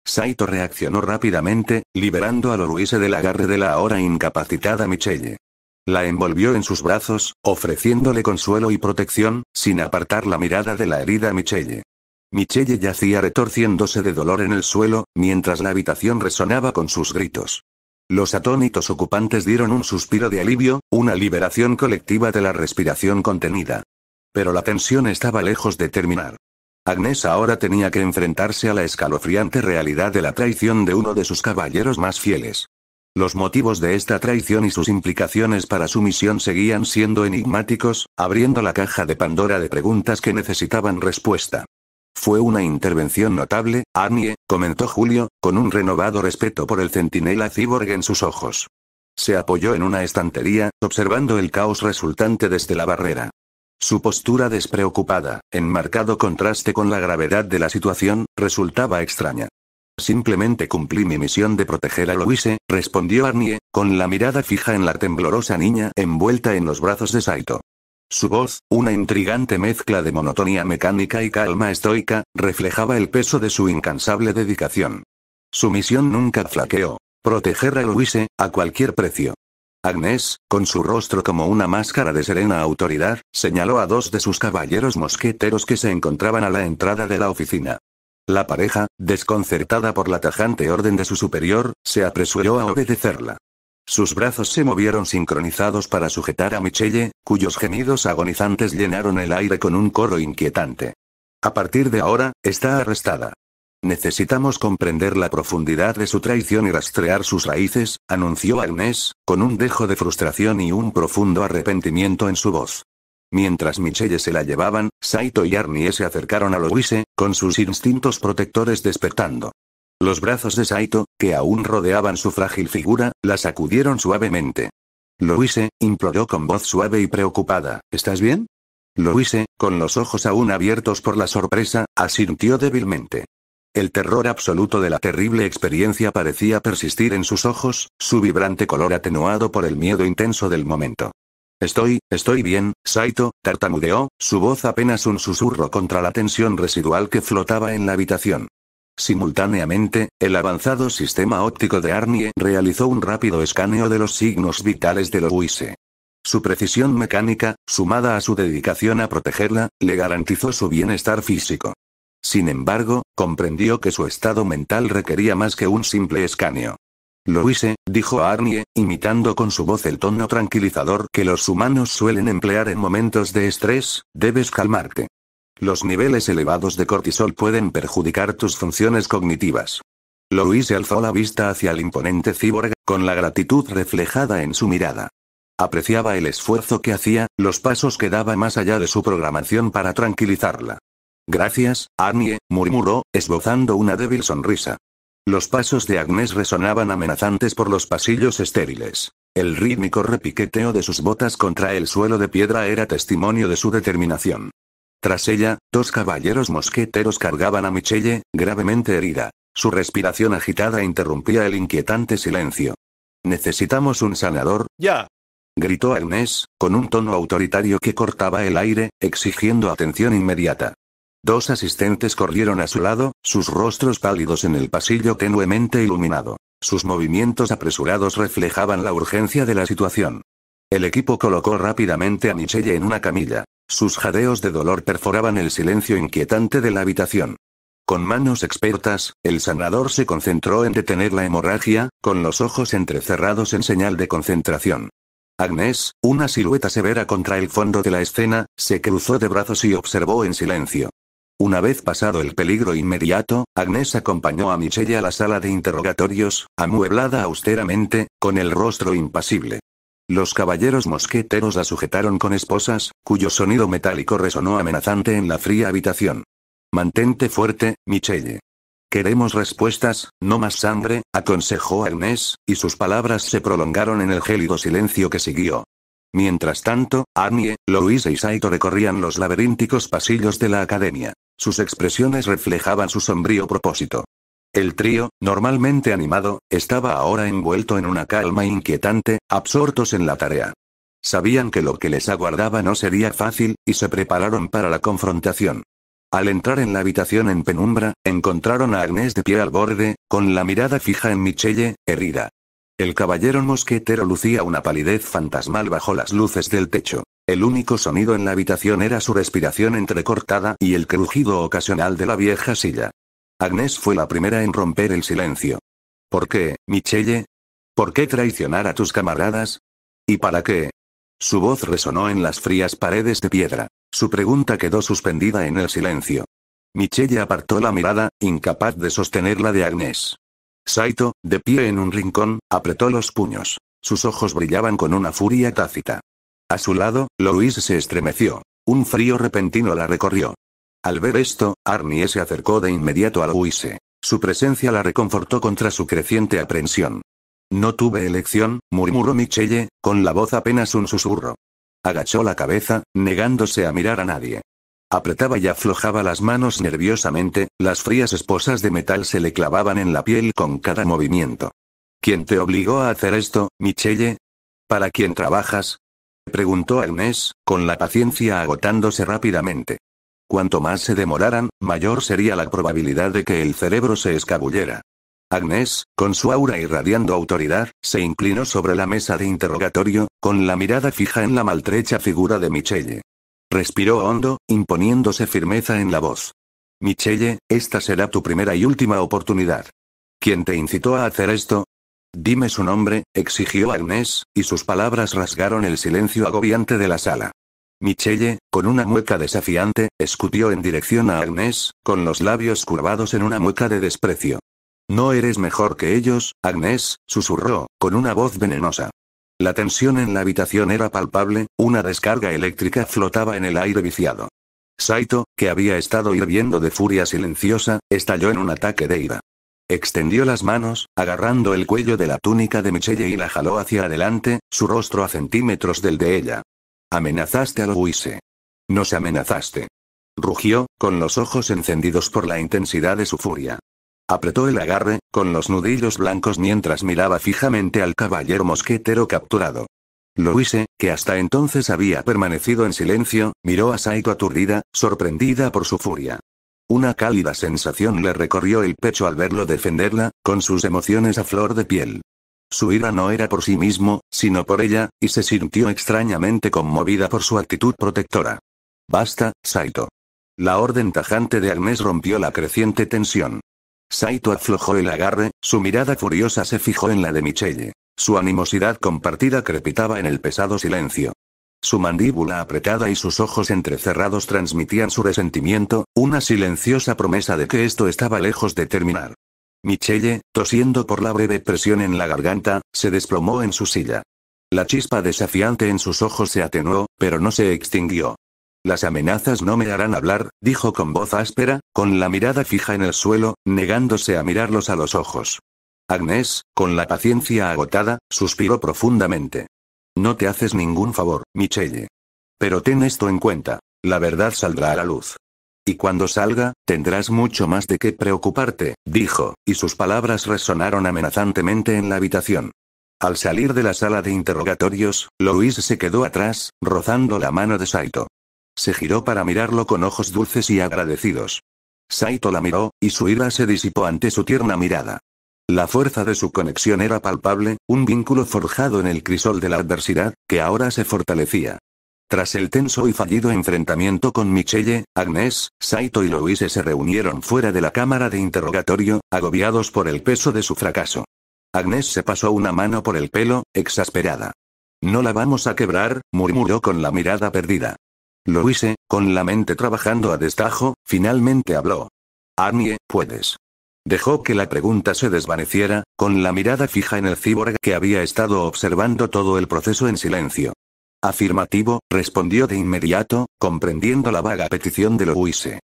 Saito reaccionó rápidamente, liberando a Louise del agarre de la ahora incapacitada Michelle. La envolvió en sus brazos, ofreciéndole consuelo y protección, sin apartar la mirada de la herida Michelle. Michelle yacía retorciéndose de dolor en el suelo, mientras la habitación resonaba con sus gritos. Los atónitos ocupantes dieron un suspiro de alivio, una liberación colectiva de la respiración contenida. Pero la tensión estaba lejos de terminar. Agnes ahora tenía que enfrentarse a la escalofriante realidad de la traición de uno de sus caballeros más fieles. Los motivos de esta traición y sus implicaciones para su misión seguían siendo enigmáticos, abriendo la caja de Pandora de preguntas que necesitaban respuesta. Fue una intervención notable, Arnie, comentó Julio, con un renovado respeto por el centinela cyborg en sus ojos. Se apoyó en una estantería, observando el caos resultante desde la barrera. Su postura despreocupada, en marcado contraste con la gravedad de la situación, resultaba extraña. Simplemente cumplí mi misión de proteger a Louise, respondió Arnie, con la mirada fija en la temblorosa niña envuelta en los brazos de Saito. Su voz, una intrigante mezcla de monotonía mecánica y calma estoica, reflejaba el peso de su incansable dedicación. Su misión nunca flaqueó: proteger a Louise, a cualquier precio. Agnes, con su rostro como una máscara de serena autoridad, señaló a dos de sus caballeros mosqueteros que se encontraban a la entrada de la oficina. La pareja, desconcertada por la tajante orden de su superior, se apresuró a obedecerla. Sus brazos se movieron sincronizados para sujetar a Michelle, cuyos gemidos agonizantes llenaron el aire con un coro inquietante. A partir de ahora, está arrestada. Necesitamos comprender la profundidad de su traición y rastrear sus raíces, anunció Agnes, con un dejo de frustración y un profundo arrepentimiento en su voz. Mientras Michelle se la llevaban, Saito y Arnie se acercaron a Louise, con sus instintos protectores despertando. Los brazos de Saito, que aún rodeaban su frágil figura, la sacudieron suavemente. Louise, imploró con voz suave y preocupada, ¿estás bien? Louise, con los ojos aún abiertos por la sorpresa, asintió débilmente. El terror absoluto de la terrible experiencia parecía persistir en sus ojos, su vibrante color atenuado por el miedo intenso del momento. Estoy bien, Saito, tartamudeó, su voz apenas un susurro contra la tensión residual que flotaba en la habitación. Simultáneamente, el avanzado sistema óptico de Arnie realizó un rápido escaneo de los signos vitales de Louise. Su precisión mecánica, sumada a su dedicación a protegerla, le garantizó su bienestar físico. Sin embargo, comprendió que su estado mental requería más que un simple escaneo. Louise, dijo Arnie, imitando con su voz el tono tranquilizador que los humanos suelen emplear en momentos de estrés, debes calmarte. Los niveles elevados de cortisol pueden perjudicar tus funciones cognitivas. Louise alzó la vista hacia el imponente cyborg, con la gratitud reflejada en su mirada. Apreciaba el esfuerzo que hacía, los pasos que daba más allá de su programación para tranquilizarla. Gracias, Arnie, murmuró, esbozando una débil sonrisa. Los pasos de Agnes resonaban amenazantes por los pasillos estériles. El rítmico repiqueteo de sus botas contra el suelo de piedra era testimonio de su determinación. Tras ella, dos caballeros mosqueteros cargaban a Michelle, gravemente herida. Su respiración agitada interrumpía el inquietante silencio. «Necesitamos un sanador, ya», gritó Agnes, con un tono autoritario que cortaba el aire, exigiendo atención inmediata. Dos asistentes corrieron a su lado, sus rostros pálidos en el pasillo tenuemente iluminado. Sus movimientos apresurados reflejaban la urgencia de la situación. El equipo colocó rápidamente a Michelle en una camilla. Sus jadeos de dolor perforaban el silencio inquietante de la habitación. Con manos expertas, el sanador se concentró en detener la hemorragia, con los ojos entrecerrados en señal de concentración. Agnes, una silueta severa contra el fondo de la escena, se cruzó de brazos y observó en silencio. Una vez pasado el peligro inmediato, Agnes acompañó a Michelle a la sala de interrogatorios, amueblada austeramente, con el rostro impasible. Los caballeros mosqueteros la sujetaron con esposas, cuyo sonido metálico resonó amenazante en la fría habitación. «Mantente fuerte, Michelle. Queremos respuestas, no más sangre», aconsejó Agnes, y sus palabras se prolongaron en el gélido silencio que siguió. Mientras tanto, Arnie, Louise y Saito recorrían los laberínticos pasillos de la academia. Sus expresiones reflejaban su sombrío propósito. El trío, normalmente animado, estaba ahora envuelto en una calma inquietante, absortos en la tarea. Sabían que lo que les aguardaba no sería fácil, y se prepararon para la confrontación. Al entrar en la habitación en penumbra, encontraron a Agnes de pie al borde, con la mirada fija en Michelle, herida. El caballero mosquetero lucía una palidez fantasmal bajo las luces del techo. El único sonido en la habitación era su respiración entrecortada y el crujido ocasional de la vieja silla. Agnes fue la primera en romper el silencio. «¿Por qué, Michelle? ¿Por qué traicionar a tus camaradas? ¿Y para qué? Su voz resonó en las frías paredes de piedra. Su pregunta quedó suspendida en el silencio. Michelle apartó la mirada, incapaz de sostener la de Agnès. Saito, de pie en un rincón, apretó los puños. Sus ojos brillaban con una furia tácita. A su lado, Louise se estremeció. Un frío repentino la recorrió. Al ver esto, Arnie se acercó de inmediato a Louise. Su presencia la reconfortó contra su creciente aprensión. No tuve elección, murmuró Michelle, con la voz apenas un susurro. Agachó la cabeza, negándose a mirar a nadie. Apretaba y aflojaba las manos nerviosamente, las frías esposas de metal se le clavaban en la piel con cada movimiento. ¿Quién te obligó a hacer esto, Michelle? ¿Para quién trabajas? Preguntó Agnès, con la paciencia agotándose rápidamente. Cuanto más se demoraran, mayor sería la probabilidad de que el cerebro se escabullera. Agnès, con su aura irradiando autoridad, se inclinó sobre la mesa de interrogatorio, con la mirada fija en la maltrecha figura de Michelle. Respiró hondo, imponiéndose firmeza en la voz. Michelle, esta será tu primera y última oportunidad. ¿Quién te incitó a hacer esto? Dime su nombre, exigió Agnès, y sus palabras rasgaron el silencio agobiante de la sala. Michelle, con una mueca desafiante, escupió en dirección a Agnès, con los labios curvados en una mueca de desprecio. No eres mejor que ellos, Agnès, susurró, con una voz venenosa. La tensión en la habitación era palpable, una descarga eléctrica flotaba en el aire viciado. Saito, que había estado hirviendo de furia silenciosa, estalló en un ataque de ira. Extendió las manos, agarrando el cuello de la túnica de Michelle y la jaló hacia adelante, su rostro a centímetros del de ella. Amenazaste a Louise. Nos amenazaste. Rugió, con los ojos encendidos por la intensidad de su furia. Apretó el agarre, con los nudillos blancos mientras miraba fijamente al caballero mosquetero capturado. Louise, que hasta entonces había permanecido en silencio, miró a Saito aturdida, sorprendida por su furia. Una cálida sensación le recorrió el pecho al verlo defenderla, con sus emociones a flor de piel. Su ira no era por sí mismo, sino por ella, y se sintió extrañamente conmovida por su actitud protectora. Basta, Saito. La orden tajante de Agnès rompió la creciente tensión. Saito aflojó el agarre, su mirada furiosa se fijó en la de Michelle. Su animosidad compartida crepitaba en el pesado silencio. Su mandíbula apretada y sus ojos entrecerrados transmitían su resentimiento, una silenciosa promesa de que esto estaba lejos de terminar. Michelle, tosiendo por la breve presión en la garganta, se desplomó en su silla. La chispa desafiante en sus ojos se atenuó, pero no se extinguió. Las amenazas no me harán hablar, dijo con voz áspera, con la mirada fija en el suelo, negándose a mirarlos a los ojos. Agnès, con la paciencia agotada, suspiró profundamente. No te haces ningún favor, Michelle. Pero ten esto en cuenta, la verdad saldrá a la luz. Y cuando salga, tendrás mucho más de qué preocuparte, dijo, y sus palabras resonaron amenazantemente en la habitación. Al salir de la sala de interrogatorios, Louise se quedó atrás, rozando la mano de Saito. Se giró para mirarlo con ojos dulces y agradecidos. Saito la miró, y su ira se disipó ante su tierna mirada. La fuerza de su conexión era palpable, un vínculo forjado en el crisol de la adversidad, que ahora se fortalecía. Tras el tenso y fallido enfrentamiento con Michelle, Agnès, Saito y Louise se reunieron fuera de la cámara de interrogatorio, agobiados por el peso de su fracaso. Agnès se pasó una mano por el pelo, exasperada. No la vamos a quebrar, murmuró con la mirada perdida. Louise, con la mente trabajando a destajo, finalmente habló. Arnie, puedes. Dejó que la pregunta se desvaneciera, con la mirada fija en el cíborg que había estado observando todo el proceso en silencio. Afirmativo, respondió de inmediato, comprendiendo la vaga petición de Louise.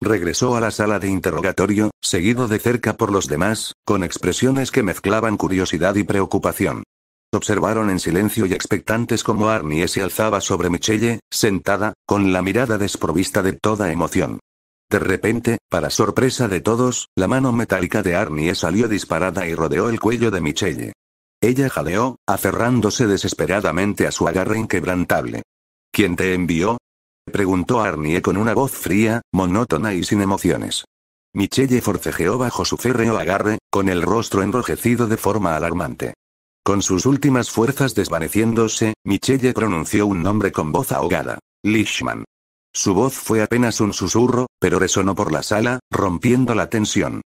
Regresó a la sala de interrogatorio, seguido de cerca por los demás, con expresiones que mezclaban curiosidad y preocupación. Observaron en silencio y expectantes cómo Arnie se alzaba sobre Michelle, sentada, con la mirada desprovista de toda emoción. De repente, para sorpresa de todos, la mano metálica de Arnie salió disparada y rodeó el cuello de Michelle. Ella jadeó, aferrándose desesperadamente a su agarre inquebrantable. ¿Quién te envió? Preguntó Arnie con una voz fría, monótona y sin emociones. Michelle forcejeó bajo su férreo agarre, con el rostro enrojecido de forma alarmante. Con sus últimas fuerzas desvaneciéndose, Michelle pronunció un nombre con voz ahogada. Leishman. Su voz fue apenas un susurro, pero resonó por la sala, rompiendo la tensión.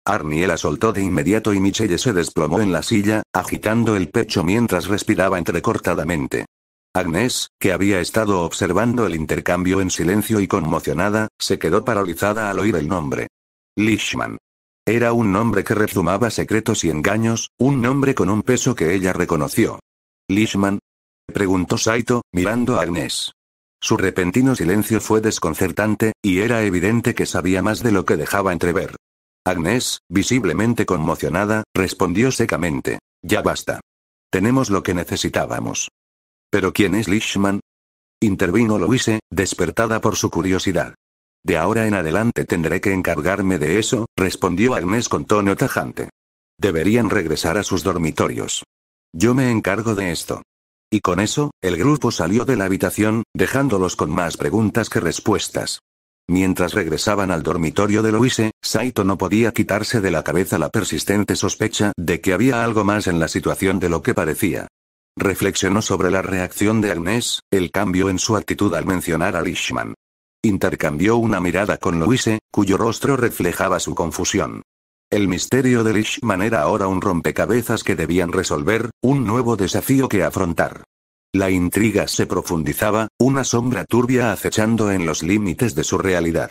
Arnie la soltó de inmediato y Michelle se desplomó en la silla, agitando el pecho mientras respiraba entrecortadamente. Agnes, que había estado observando el intercambio en silencio y conmocionada, se quedó paralizada al oír el nombre. Leishman. Era un nombre que rezumaba secretos y engaños, un nombre con un peso que ella reconoció. ¿Leishman? Preguntó Saito, mirando a Agnes. Su repentino silencio fue desconcertante, y era evidente que sabía más de lo que dejaba entrever. Agnes, visiblemente conmocionada, respondió secamente. Ya basta. Tenemos lo que necesitábamos. ¿Pero quién es Leishman? Intervino Louise, despertada por su curiosidad. De ahora en adelante tendré que encargarme de eso, respondió Agnes con tono tajante. Deberían regresar a sus dormitorios. Yo me encargo de esto. Y con eso, el grupo salió de la habitación, dejándolos con más preguntas que respuestas. Mientras regresaban al dormitorio de Louise, Saito no podía quitarse de la cabeza la persistente sospecha de que había algo más en la situación de lo que parecía. Reflexionó sobre la reacción de Agnes, el cambio en su actitud al mencionar a Leishman. Intercambió una mirada con Louise, cuyo rostro reflejaba su confusión. El misterio de Leishman era ahora un rompecabezas que debían resolver, un nuevo desafío que afrontar. La intriga se profundizaba, una sombra turbia acechando en los límites de su realidad.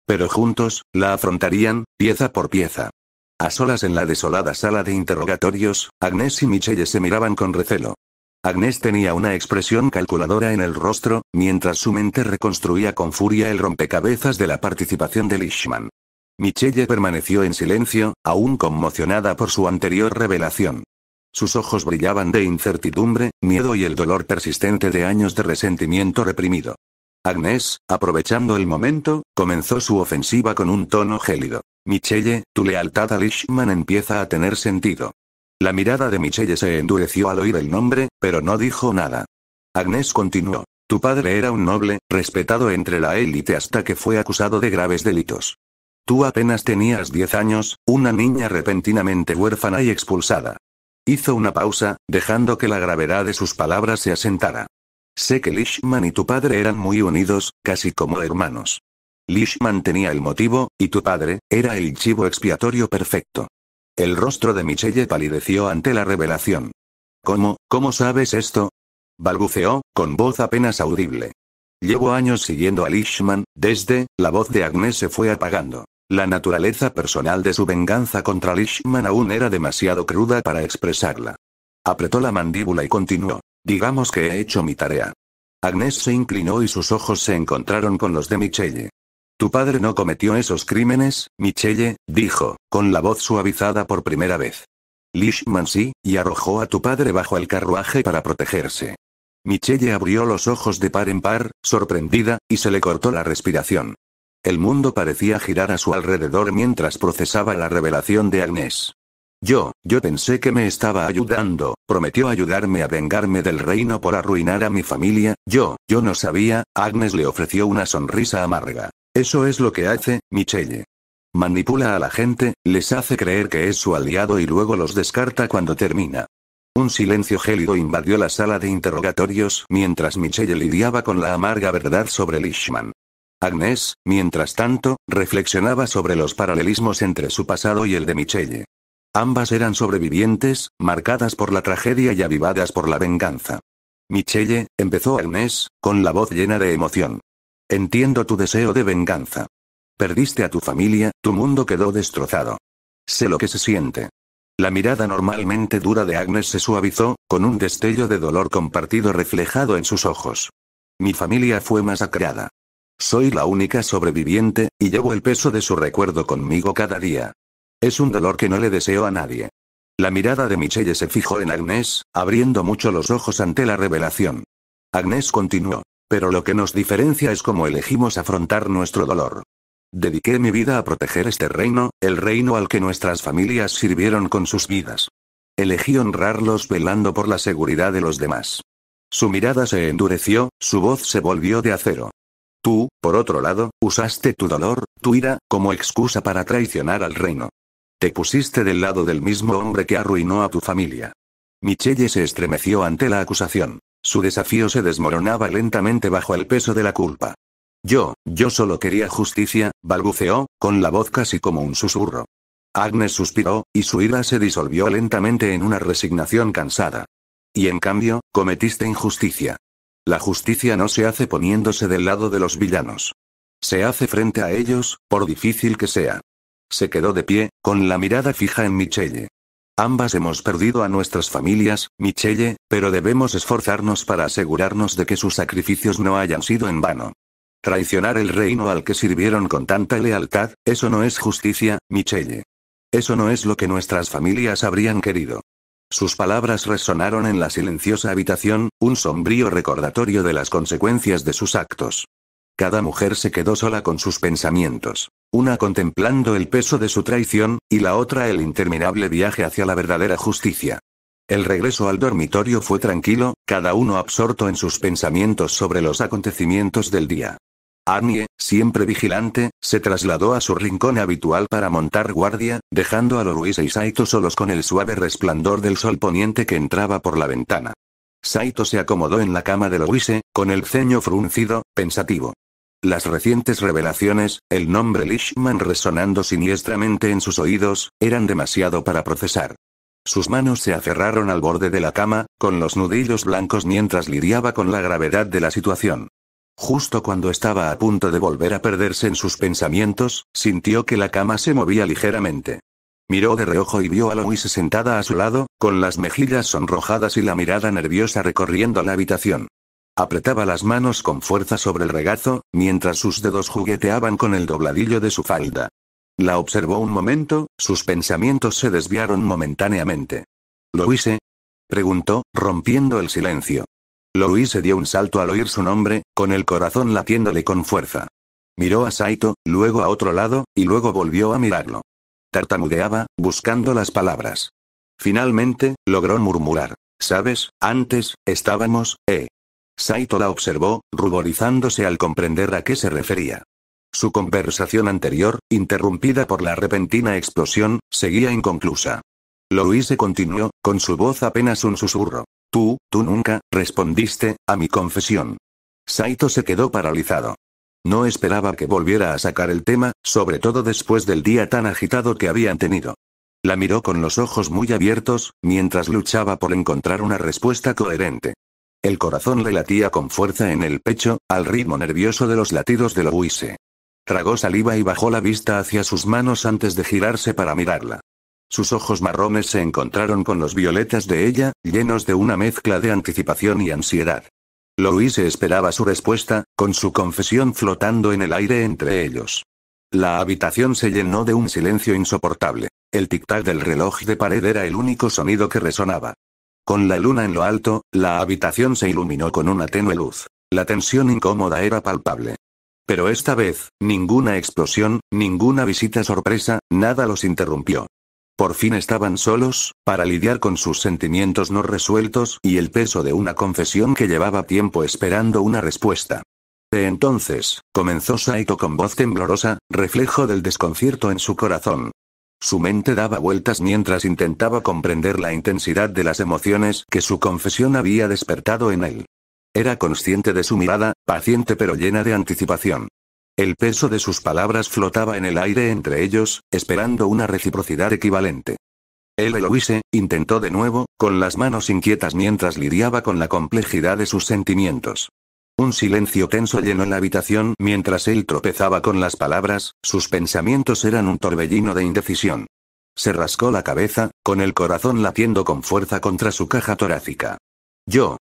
Pero juntos, la afrontarían, pieza por pieza. A solas en la desolada sala de interrogatorios, Agnes y Michelle se miraban con recelo. Agnes tenía una expresión calculadora en el rostro, mientras su mente reconstruía con furia el rompecabezas de la participación de Leishman. Michelle permaneció en silencio, aún conmocionada por su anterior revelación. Sus ojos brillaban de incertidumbre, miedo y el dolor persistente de años de resentimiento reprimido. Agnes, aprovechando el momento, comenzó su ofensiva con un tono gélido. Michelle, tu lealtad a Leishman empieza a tener sentido. La mirada de Michelle se endureció al oír el nombre, pero no dijo nada. Agnes continuó. Tu padre era un noble, respetado entre la élite hasta que fue acusado de graves delitos. Tú apenas tenías 10 años, una niña repentinamente huérfana y expulsada. Hizo una pausa, dejando que la gravedad de sus palabras se asentara. Sé que Leishman y tu padre eran muy unidos, casi como hermanos. Leishman tenía el motivo, y tu padre, era el chivo expiatorio perfecto. El rostro de Michelle palideció ante la revelación. ¿Cómo sabes esto? Balbuceó, con voz apenas audible. Llevo años siguiendo a Leishman, la voz de Agnes se fue apagando. La naturaleza personal de su venganza contra Leishman aún era demasiado cruda para expresarla. Apretó la mandíbula y continuó. Digamos que he hecho mi tarea. Agnes se inclinó y sus ojos se encontraron con los de Michelle. Tu padre no cometió esos crímenes, Michelle, dijo, con la voz suavizada por primera vez. Leishman sí, y arrojó a tu padre bajo el carruaje para protegerse. Michelle abrió los ojos de par en par, sorprendida, y se le cortó la respiración. El mundo parecía girar a su alrededor mientras procesaba la revelación de Agnes. Yo pensé que me estaba ayudando, prometió ayudarme a vengarme del reino por arruinar a mi familia, yo no sabía, Agnes le ofreció una sonrisa amarga. Eso es lo que hace, Michelle. Manipula a la gente, les hace creer que es su aliado y luego los descarta cuando termina. Un silencio gélido invadió la sala de interrogatorios mientras Michelle lidiaba con la amarga verdad sobre Leishman. Agnes, mientras tanto, reflexionaba sobre los paralelismos entre su pasado y el de Michelle. Ambas eran sobrevivientes, marcadas por la tragedia y avivadas por la venganza. Michelle, empezó Agnes, con la voz llena de emoción. Entiendo tu deseo de venganza. Perdiste a tu familia, tu mundo quedó destrozado. Sé lo que se siente. La mirada normalmente dura de Agnes se suavizó, con un destello de dolor compartido reflejado en sus ojos. Mi familia fue masacrada. Soy la única sobreviviente, y llevo el peso de su recuerdo conmigo cada día. Es un dolor que no le deseo a nadie. La mirada de Michelle se fijó en Agnes, abriendo mucho los ojos ante la revelación. Agnes continuó. Pero lo que nos diferencia es cómo elegimos afrontar nuestro dolor. Dediqué mi vida a proteger este reino, el reino al que nuestras familias sirvieron con sus vidas. Elegí honrarlos velando por la seguridad de los demás. Su mirada se endureció, su voz se volvió de acero. Tú, por otro lado, usaste tu dolor, tu ira, como excusa para traicionar al reino. Te pusiste del lado del mismo hombre que arruinó a tu familia. Michelle se estremeció ante la acusación. Su desafío se desmoronaba lentamente bajo el peso de la culpa. Yo solo quería justicia, balbuceó, con la voz casi como un susurro. Agnes suspiró, y su ira se disolvió lentamente en una resignación cansada. Y en cambio, cometiste injusticia. La justicia no se hace poniéndose del lado de los villanos. Se hace frente a ellos, por difícil que sea. Se quedó de pie, con la mirada fija en Michelle. Ambas hemos perdido a nuestras familias, Michelle, pero debemos esforzarnos para asegurarnos de que sus sacrificios no hayan sido en vano. Traicionar el reino al que sirvieron con tanta lealtad, eso no es justicia, Michelle. Eso no es lo que nuestras familias habrían querido. Sus palabras resonaron en la silenciosa habitación, un sombrío recordatorio de las consecuencias de sus actos. Cada mujer se quedó sola con sus pensamientos, una contemplando el peso de su traición, y la otra el interminable viaje hacia la verdadera justicia. El regreso al dormitorio fue tranquilo, cada uno absorto en sus pensamientos sobre los acontecimientos del día. Annie, siempre vigilante, se trasladó a su rincón habitual para montar guardia, dejando a Louise y Saito solos con el suave resplandor del sol poniente que entraba por la ventana. Saito se acomodó en la cama de Louise, con el ceño fruncido, pensativo. Las recientes revelaciones, el nombre Leishman resonando siniestramente en sus oídos, eran demasiado para procesar. Sus manos se aferraron al borde de la cama, con los nudillos blancos mientras lidiaba con la gravedad de la situación. Justo cuando estaba a punto de volver a perderse en sus pensamientos, sintió que la cama se movía ligeramente. Miró de reojo y vio a Louise sentada a su lado, con las mejillas sonrojadas y la mirada nerviosa recorriendo la habitación. Apretaba las manos con fuerza sobre el regazo, mientras sus dedos jugueteaban con el dobladillo de su falda. La observó un momento, sus pensamientos se desviaron momentáneamente. «¿Louise?», preguntó, rompiendo el silencio. Louise dio un salto al oír su nombre, con el corazón latiéndole con fuerza. Miró a Saito, luego a otro lado, y luego volvió a mirarlo. Tartamudeaba, buscando las palabras. Finalmente, logró murmurar. «¿Sabes? Antes, estábamos, Saito la observó, ruborizándose al comprender a qué se refería. Su conversación anterior, interrumpida por la repentina explosión, seguía inconclusa. Louise continuó, con su voz apenas un susurro. Tú nunca, respondiste, a mi confesión». Saito se quedó paralizado. No esperaba que volviera a sacar el tema, sobre todo después del día tan agitado que habían tenido. La miró con los ojos muy abiertos, mientras luchaba por encontrar una respuesta coherente. El corazón le latía con fuerza en el pecho, al ritmo nervioso de los latidos de Louise. Tragó saliva y bajó la vista hacia sus manos antes de girarse para mirarla. Sus ojos marrones se encontraron con los violetas de ella, llenos de una mezcla de anticipación y ansiedad. Louise esperaba su respuesta, con su confesión flotando en el aire entre ellos. La habitación se llenó de un silencio insoportable. El tic-tac del reloj de pared era el único sonido que resonaba. Con la luna en lo alto, la habitación se iluminó con una tenue luz. La tensión incómoda era palpable. Pero esta vez, ninguna explosión, ninguna visita sorpresa, nada los interrumpió. Por fin estaban solos, para lidiar con sus sentimientos no resueltos y el peso de una confesión que llevaba tiempo esperando una respuesta. Entonces, comenzó Saito con voz temblorosa, reflejo del desconcierto en su corazón. Su mente daba vueltas mientras intentaba comprender la intensidad de las emociones que su confesión había despertado en él. Era consciente de su mirada, paciente pero llena de anticipación. El peso de sus palabras flotaba en el aire entre ellos, esperando una reciprocidad equivalente. Louise intentó de nuevo, con las manos inquietas mientras lidiaba con la complejidad de sus sentimientos. Un silencio tenso llenó la habitación mientras él tropezaba con las palabras, sus pensamientos eran un torbellino de indecisión. Se rascó la cabeza, con el corazón latiendo con fuerza contra su caja torácica. Yo,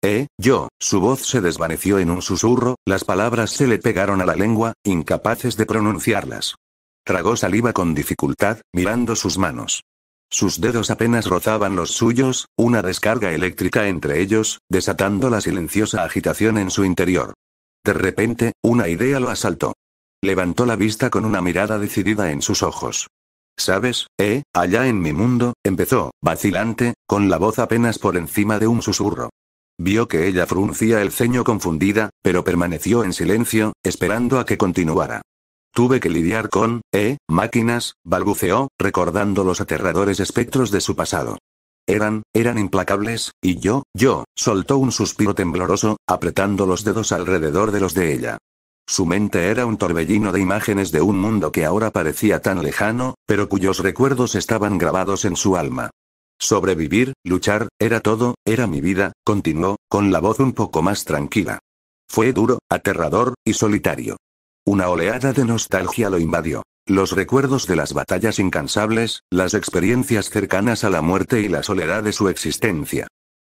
su voz se desvaneció en un susurro, las palabras se le pegaron a la lengua, incapaces de pronunciarlas. Tragó saliva con dificultad, mirando sus manos. Sus dedos apenas rozaban los suyos, una descarga eléctrica entre ellos, desatando la silenciosa agitación en su interior. De repente, una idea lo asaltó. Levantó la vista con una mirada decidida en sus ojos. «¿Sabes, allá en mi mundo?», empezó, vacilante, con la voz apenas por encima de un susurro. Vio que ella fruncía el ceño confundida, pero permaneció en silencio, esperando a que continuara. «Tuve que lidiar con, máquinas», balbuceó, recordando los aterradores espectros de su pasado. Eran implacables, y yo», soltó un suspiro tembloroso, apretando los dedos alrededor de los de ella. Su mente era un torbellino de imágenes de un mundo que ahora parecía tan lejano, pero cuyos recuerdos estaban grabados en su alma. Sobrevivir, luchar, era todo, era mi vida, continuó, con la voz un poco más tranquila. Fue duro, aterrador, y solitario. Una oleada de nostalgia lo invadió. Los recuerdos de las batallas incansables, las experiencias cercanas a la muerte y la soledad de su existencia.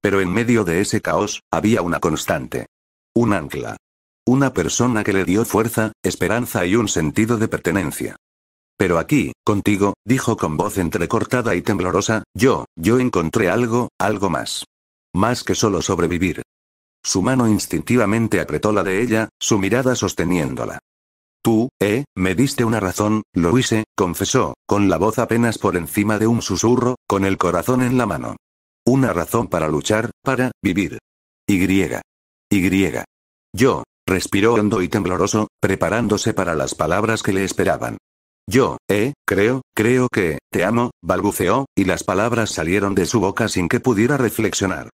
Pero en medio de ese caos, había una constante. Un ancla. Una persona que le dio fuerza, esperanza y un sentido de pertenencia. Pero aquí, contigo, dijo con voz entrecortada y temblorosa, yo encontré algo más. Más que solo sobrevivir. Su mano instintivamente apretó la de ella, su mirada sosteniéndola. Tú, me diste una razón, Louise, confesó, con la voz apenas por encima de un susurro, con el corazón en la mano. Una razón para luchar, para vivir. Yo, respiró hondo y tembloroso, preparándose para las palabras que le esperaban. Creo que, te amo, balbuceó, y las palabras salieron de su boca sin que pudiera reflexionar.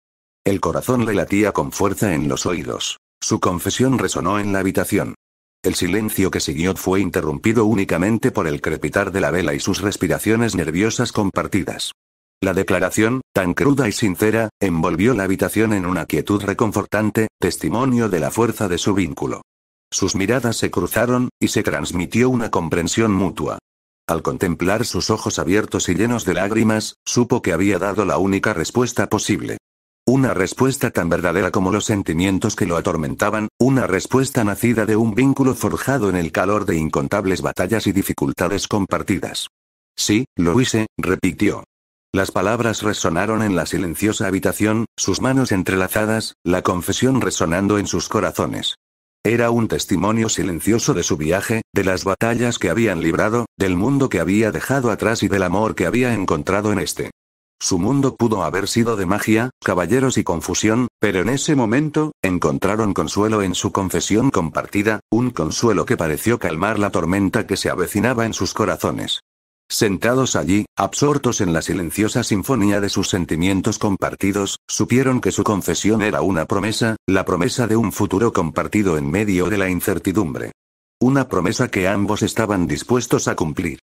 El corazón le latía con fuerza en los oídos. Su confesión resonó en la habitación. El silencio que siguió fue interrumpido únicamente por el crepitar de la vela y sus respiraciones nerviosas compartidas. La declaración, tan cruda y sincera, envolvió la habitación en una quietud reconfortante, testimonio de la fuerza de su vínculo. Sus miradas se cruzaron, y se transmitió una comprensión mutua. Al contemplar sus ojos abiertos y llenos de lágrimas, supo que había dado la única respuesta posible. Una respuesta tan verdadera como los sentimientos que lo atormentaban, una respuesta nacida de un vínculo forjado en el calor de incontables batallas y dificultades compartidas. Sí, Louise, repitió. Las palabras resonaron en la silenciosa habitación, sus manos entrelazadas, la confesión resonando en sus corazones. Era un testimonio silencioso de su viaje, de las batallas que habían librado, del mundo que había dejado atrás y del amor que había encontrado en este. Su mundo pudo haber sido de magia, caballeros y confusión, pero en ese momento, encontraron consuelo en su confesión compartida, un consuelo que pareció calmar la tormenta que se avecinaba en sus corazones. Sentados allí, absortos en la silenciosa sinfonía de sus sentimientos compartidos, supieron que su confesión era una promesa, la promesa de un futuro compartido en medio de la incertidumbre. Una promesa que ambos estaban dispuestos a cumplir.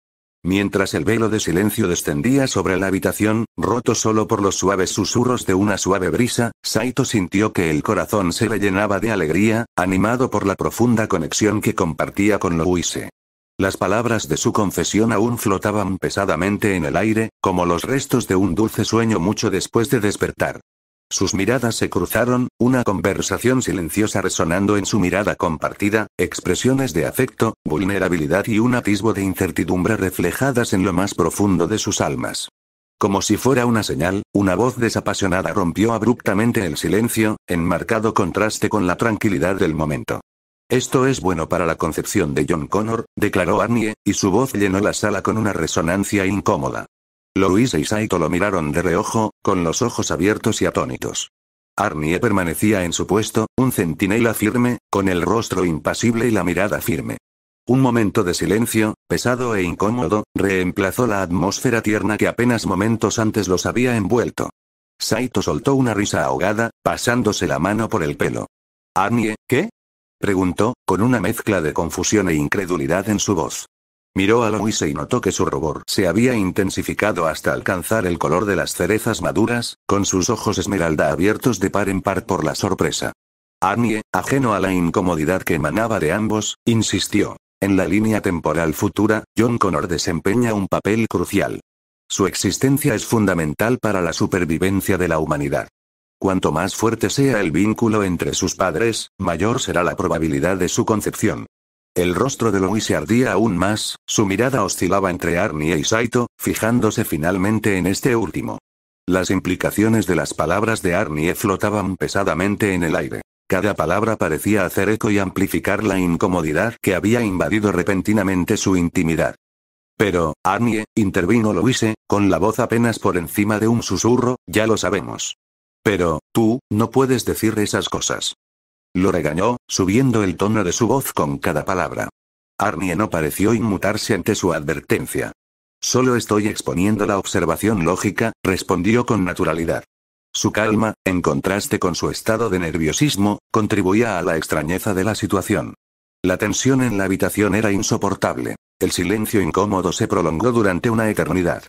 Mientras el velo de silencio descendía sobre la habitación, roto solo por los suaves susurros de una suave brisa, Saito sintió que el corazón se le llenaba de alegría, animado por la profunda conexión que compartía con Louise. Las palabras de su confesión aún flotaban pesadamente en el aire, como los restos de un dulce sueño mucho después de despertar. Sus miradas se cruzaron, una conversación silenciosa resonando en su mirada compartida, expresiones de afecto, vulnerabilidad y un atisbo de incertidumbre reflejadas en lo más profundo de sus almas. Como si fuera una señal, una voz desapasionada rompió abruptamente el silencio, en marcado contraste con la tranquilidad del momento. Esto es bueno para la concepción de John Connor, declaró Arnie, y su voz llenó la sala con una resonancia incómoda. Louise y Saito lo miraron de reojo, con los ojos abiertos y atónitos. Arnie permanecía en su puesto, un centinela firme, con el rostro impasible y la mirada firme. Un momento de silencio, pesado e incómodo, reemplazó la atmósfera tierna que apenas momentos antes los había envuelto. Saito soltó una risa ahogada, pasándose la mano por el pelo. «Arnie, ¿qué?», preguntó, con una mezcla de confusión e incredulidad en su voz. Miró a Louise y notó que su rubor se había intensificado hasta alcanzar el color de las cerezas maduras, con sus ojos esmeralda abiertos de par en par por la sorpresa. Arnie, ajeno a la incomodidad que emanaba de ambos, insistió. En la línea temporal futura, John Connor desempeña un papel crucial. Su existencia es fundamental para la supervivencia de la humanidad. Cuanto más fuerte sea el vínculo entre sus padres, mayor será la probabilidad de su concepción. El rostro de Louise ardía aún más, su mirada oscilaba entre Arnie y Saito, fijándose finalmente en este último. Las implicaciones de las palabras de Arnie flotaban pesadamente en el aire. Cada palabra parecía hacer eco y amplificar la incomodidad que había invadido repentinamente su intimidad. Pero, Arnie, intervino Louise, con la voz apenas por encima de un susurro, ya lo sabemos. Pero, tú, no puedes decir esas cosas. Lo regañó, subiendo el tono de su voz con cada palabra. Arnie no pareció inmutarse ante su advertencia. Solo estoy exponiendo la observación lógica, respondió con naturalidad. Su calma, en contraste con su estado de nerviosismo, contribuía a la extrañeza de la situación. La tensión en la habitación era insoportable. El silencio incómodo se prolongó durante una eternidad.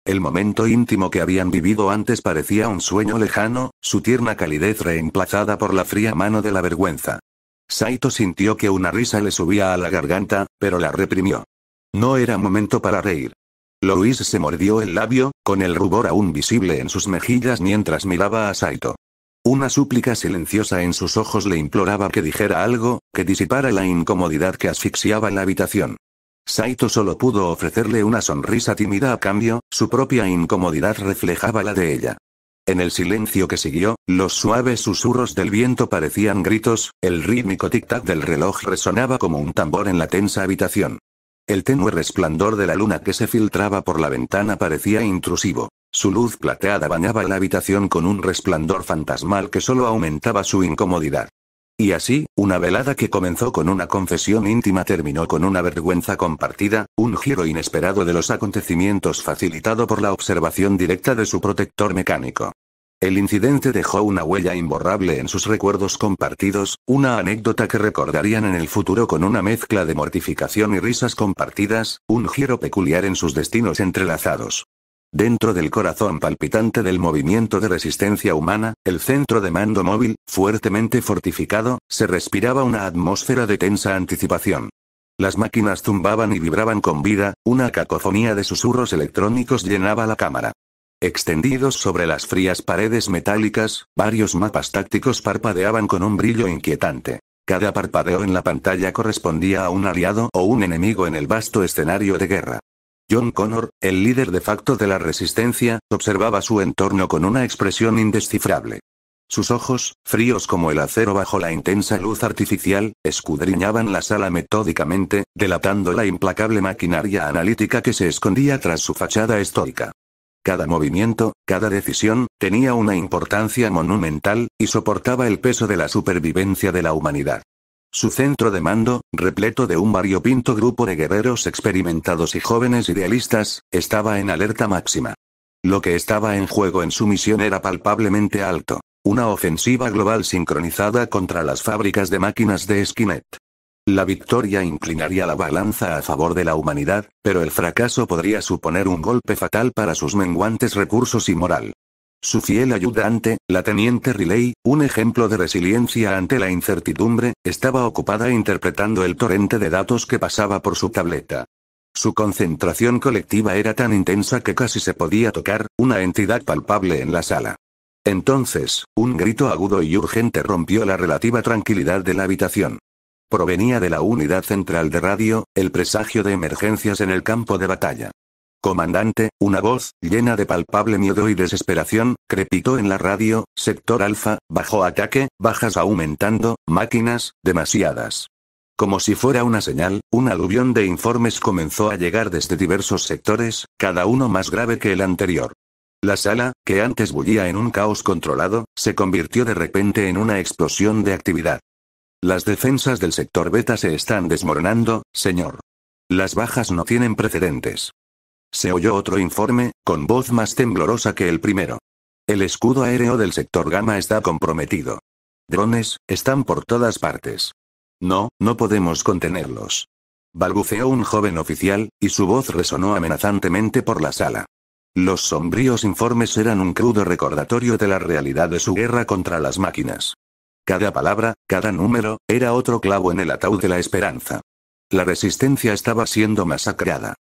El momento íntimo que habían vivido antes parecía un sueño lejano, su tierna calidez reemplazada por la fría mano de la vergüenza. Saito sintió que una risa le subía a la garganta, pero la reprimió. No era momento para reír. Louise se mordió el labio, con el rubor aún visible en sus mejillas mientras miraba a Saito. Una súplica silenciosa en sus ojos le imploraba que dijera algo, que disipara la incomodidad que asfixiaba la habitación. Saito solo pudo ofrecerle una sonrisa tímida a cambio, su propia incomodidad reflejaba la de ella. En el silencio que siguió, los suaves susurros del viento parecían gritos, el rítmico tic-tac del reloj resonaba como un tambor en la tensa habitación. El tenue resplandor de la luna que se filtraba por la ventana parecía intrusivo. Su luz plateada bañaba la habitación con un resplandor fantasmal que solo aumentaba su incomodidad. Y así, una velada que comenzó con una confesión íntima terminó con una vergüenza compartida, un giro inesperado de los acontecimientos facilitado por la observación directa de su protector mecánico. El incidente dejó una huella imborrable en sus recuerdos compartidos, una anécdota que recordarían en el futuro con una mezcla de mortificación y risas compartidas, un giro peculiar en sus destinos entrelazados. Dentro del corazón palpitante del movimiento de resistencia humana, el centro de mando móvil, fuertemente fortificado, se respiraba una atmósfera de tensa anticipación. Las máquinas zumbaban y vibraban con vida, una cacofonía de susurros electrónicos llenaba la cámara. Extendidos sobre las frías paredes metálicas, varios mapas tácticos parpadeaban con un brillo inquietante. Cada parpadeo en la pantalla correspondía a un aliado o un enemigo en el vasto escenario de guerra. John Connor, el líder de facto de la resistencia, observaba su entorno con una expresión indescifrable. Sus ojos, fríos como el acero bajo la intensa luz artificial, escudriñaban la sala metódicamente, delatando la implacable maquinaria analítica que se escondía tras su fachada estoica. Cada movimiento, cada decisión, tenía una importancia monumental, y soportaba el peso de la supervivencia de la humanidad. Su centro de mando, repleto de un variopinto grupo de guerreros experimentados y jóvenes idealistas, estaba en alerta máxima. Lo que estaba en juego en su misión era palpablemente alto. Una ofensiva global sincronizada contra las fábricas de máquinas de Skynet. La victoria inclinaría la balanza a favor de la humanidad, pero el fracaso podría suponer un golpe fatal para sus menguantes recursos y moral. Su fiel ayudante, la teniente Riley, un ejemplo de resiliencia ante la incertidumbre, estaba ocupada interpretando el torrente de datos que pasaba por su tableta. Su concentración colectiva era tan intensa que casi se podía tocar, una entidad palpable en la sala. Entonces, un grito agudo y urgente rompió la relativa tranquilidad de la habitación. Provenía de la unidad central de radio, el presagio de emergencias en el campo de batalla. Comandante, una voz, llena de palpable miedo y desesperación, crepitó en la radio, sector alfa, bajo ataque, bajas aumentando, máquinas, demasiadas. Como si fuera una señal, un aluvión de informes comenzó a llegar desde diversos sectores, cada uno más grave que el anterior. La sala, que antes bullía en un caos controlado, se convirtió de repente en una explosión de actividad. Las defensas del sector beta se están desmoronando, señor. Las bajas no tienen precedentes. Se oyó otro informe, con voz más temblorosa que el primero. El escudo aéreo del sector gamma está comprometido. Drones, están por todas partes. No podemos contenerlos. Balbuceó un joven oficial, y su voz resonó amenazantemente por la sala. Los sombríos informes eran un crudo recordatorio de la realidad de su guerra contra las máquinas. Cada palabra, cada número, era otro clavo en el ataúd de la esperanza. La resistencia estaba siendo masacrada.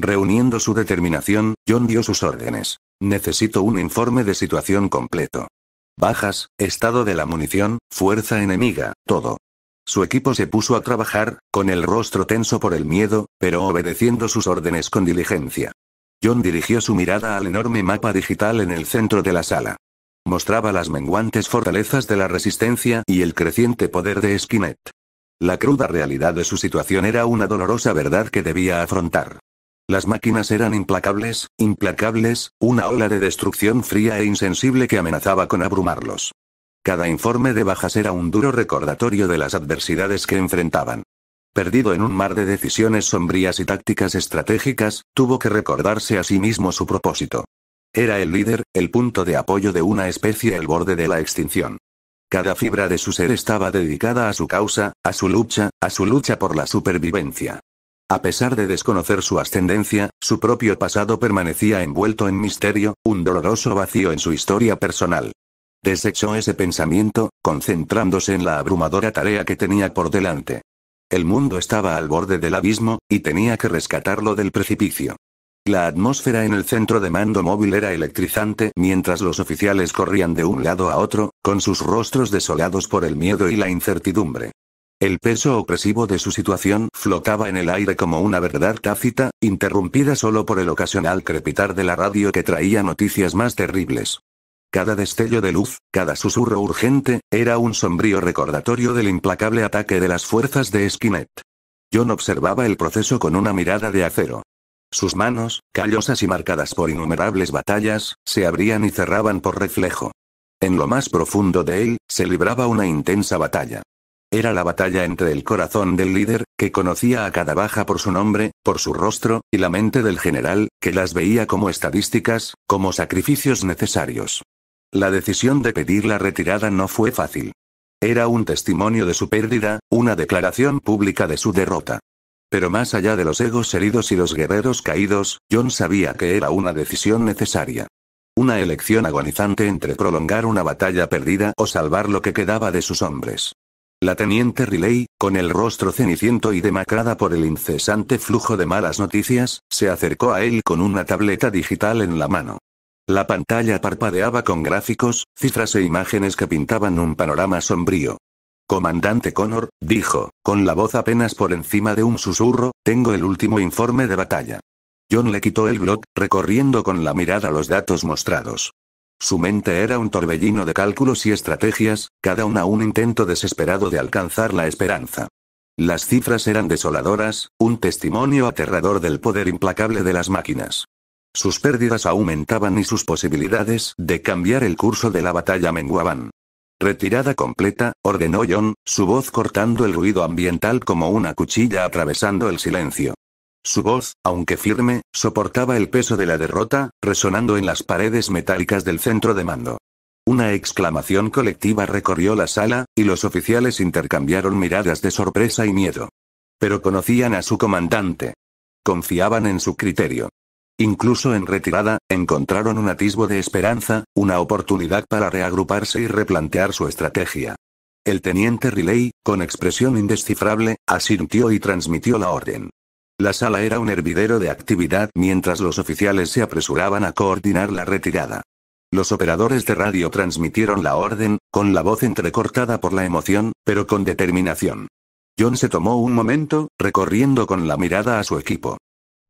Reuniendo su determinación, John dio sus órdenes. Necesito un informe de situación completo. Bajas, estado de la munición, fuerza enemiga, todo. Su equipo se puso a trabajar, con el rostro tenso por el miedo, pero obedeciendo sus órdenes con diligencia. John dirigió su mirada al enorme mapa digital en el centro de la sala. Mostraba las menguantes fortalezas de la resistencia y el creciente poder de Skynet. La cruda realidad de su situación era una dolorosa verdad que debía afrontar. Las máquinas eran implacables, una ola de destrucción fría e insensible que amenazaba con abrumarlos. Cada informe de bajas era un duro recordatorio de las adversidades que enfrentaban. Perdido en un mar de decisiones sombrías y tácticas estratégicas, tuvo que recordarse a sí mismo su propósito. Era el líder, el punto de apoyo de una especie al borde de la extinción. Cada fibra de su ser estaba dedicada a su causa, a su lucha por la supervivencia. A pesar de desconocer su ascendencia, su propio pasado permanecía envuelto en misterio, un doloroso vacío en su historia personal. Desechó ese pensamiento, concentrándose en la abrumadora tarea que tenía por delante. El mundo estaba al borde del abismo, y tenía que rescatarlo del precipicio. La atmósfera en el centro de mando móvil era electrizante mientras los oficiales corrían de un lado a otro, con sus rostros desolados por el miedo y la incertidumbre. El peso opresivo de su situación flotaba en el aire como una verdad tácita, interrumpida solo por el ocasional crepitar de la radio que traía noticias más terribles. Cada destello de luz, cada susurro urgente, era un sombrío recordatorio del implacable ataque de las fuerzas de Skynet. John observaba el proceso con una mirada de acero. Sus manos, callosas y marcadas por innumerables batallas, se abrían y cerraban por reflejo. En lo más profundo de él, se libraba una intensa batalla. Era la batalla entre el corazón del líder, que conocía a cada baja por su nombre, por su rostro, y la mente del general, que las veía como estadísticas, como sacrificios necesarios. La decisión de pedir la retirada no fue fácil. Era un testimonio de su pérdida, una declaración pública de su derrota. Pero más allá de los egos heridos y los guerreros caídos, John sabía que era una decisión necesaria. Una elección agonizante entre prolongar una batalla perdida o salvar lo que quedaba de sus hombres. La teniente Riley, con el rostro ceniciento y demacrada por el incesante flujo de malas noticias, se acercó a él con una tableta digital en la mano. La pantalla parpadeaba con gráficos, cifras e imágenes que pintaban un panorama sombrío. Comandante Connor, dijo, con la voz apenas por encima de un susurro, tengo el último informe de batalla. John le quitó el blog, recorriendo con la mirada los datos mostrados. Su mente era un torbellino de cálculos y estrategias, cada una un intento desesperado de alcanzar la esperanza. Las cifras eran desoladoras, un testimonio aterrador del poder implacable de las máquinas. Sus pérdidas aumentaban y sus posibilidades de cambiar el curso de la batalla menguaban. Retirada completa, ordenó John, su voz cortando el ruido ambiental como una cuchilla atravesando el silencio. Su voz, aunque firme, soportaba el peso de la derrota, resonando en las paredes metálicas del centro de mando. Una exclamación colectiva recorrió la sala, y los oficiales intercambiaron miradas de sorpresa y miedo. Pero conocían a su comandante. Confiaban en su criterio. Incluso en retirada, encontraron un atisbo de esperanza, una oportunidad para reagruparse y replantear su estrategia. El teniente Riley, con expresión indescifrable, asintió y transmitió la orden. La sala era un hervidero de actividad mientras los oficiales se apresuraban a coordinar la retirada. Los operadores de radio transmitieron la orden, con la voz entrecortada por la emoción, pero con determinación. John se tomó un momento, recorriendo con la mirada a su equipo.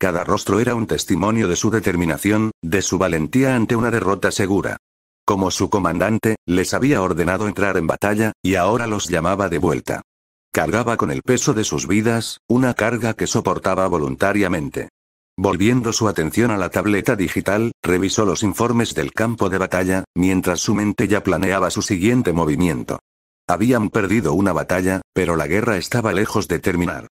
Cada rostro era un testimonio de su determinación, de su valentía ante una derrota segura. Como su comandante, les había ordenado entrar en batalla, y ahora los llamaba de vuelta. Cargaba con el peso de sus vidas, una carga que soportaba voluntariamente. Volviendo su atención a la tableta digital, revisó los informes del campo de batalla, mientras su mente ya planeaba su siguiente movimiento. Habían perdido una batalla, pero la guerra estaba lejos de terminar.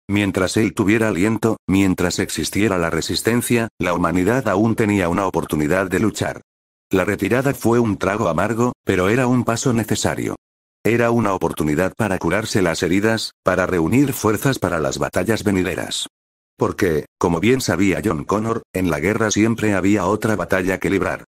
Mientras él tuviera aliento, mientras existiera la resistencia, la humanidad aún tenía una oportunidad de luchar. La retirada fue un trago amargo, pero era un paso necesario. Era una oportunidad para curarse las heridas, para reunir fuerzas para las batallas venideras. Porque, como bien sabía John Connor, en la guerra siempre había otra batalla que librar.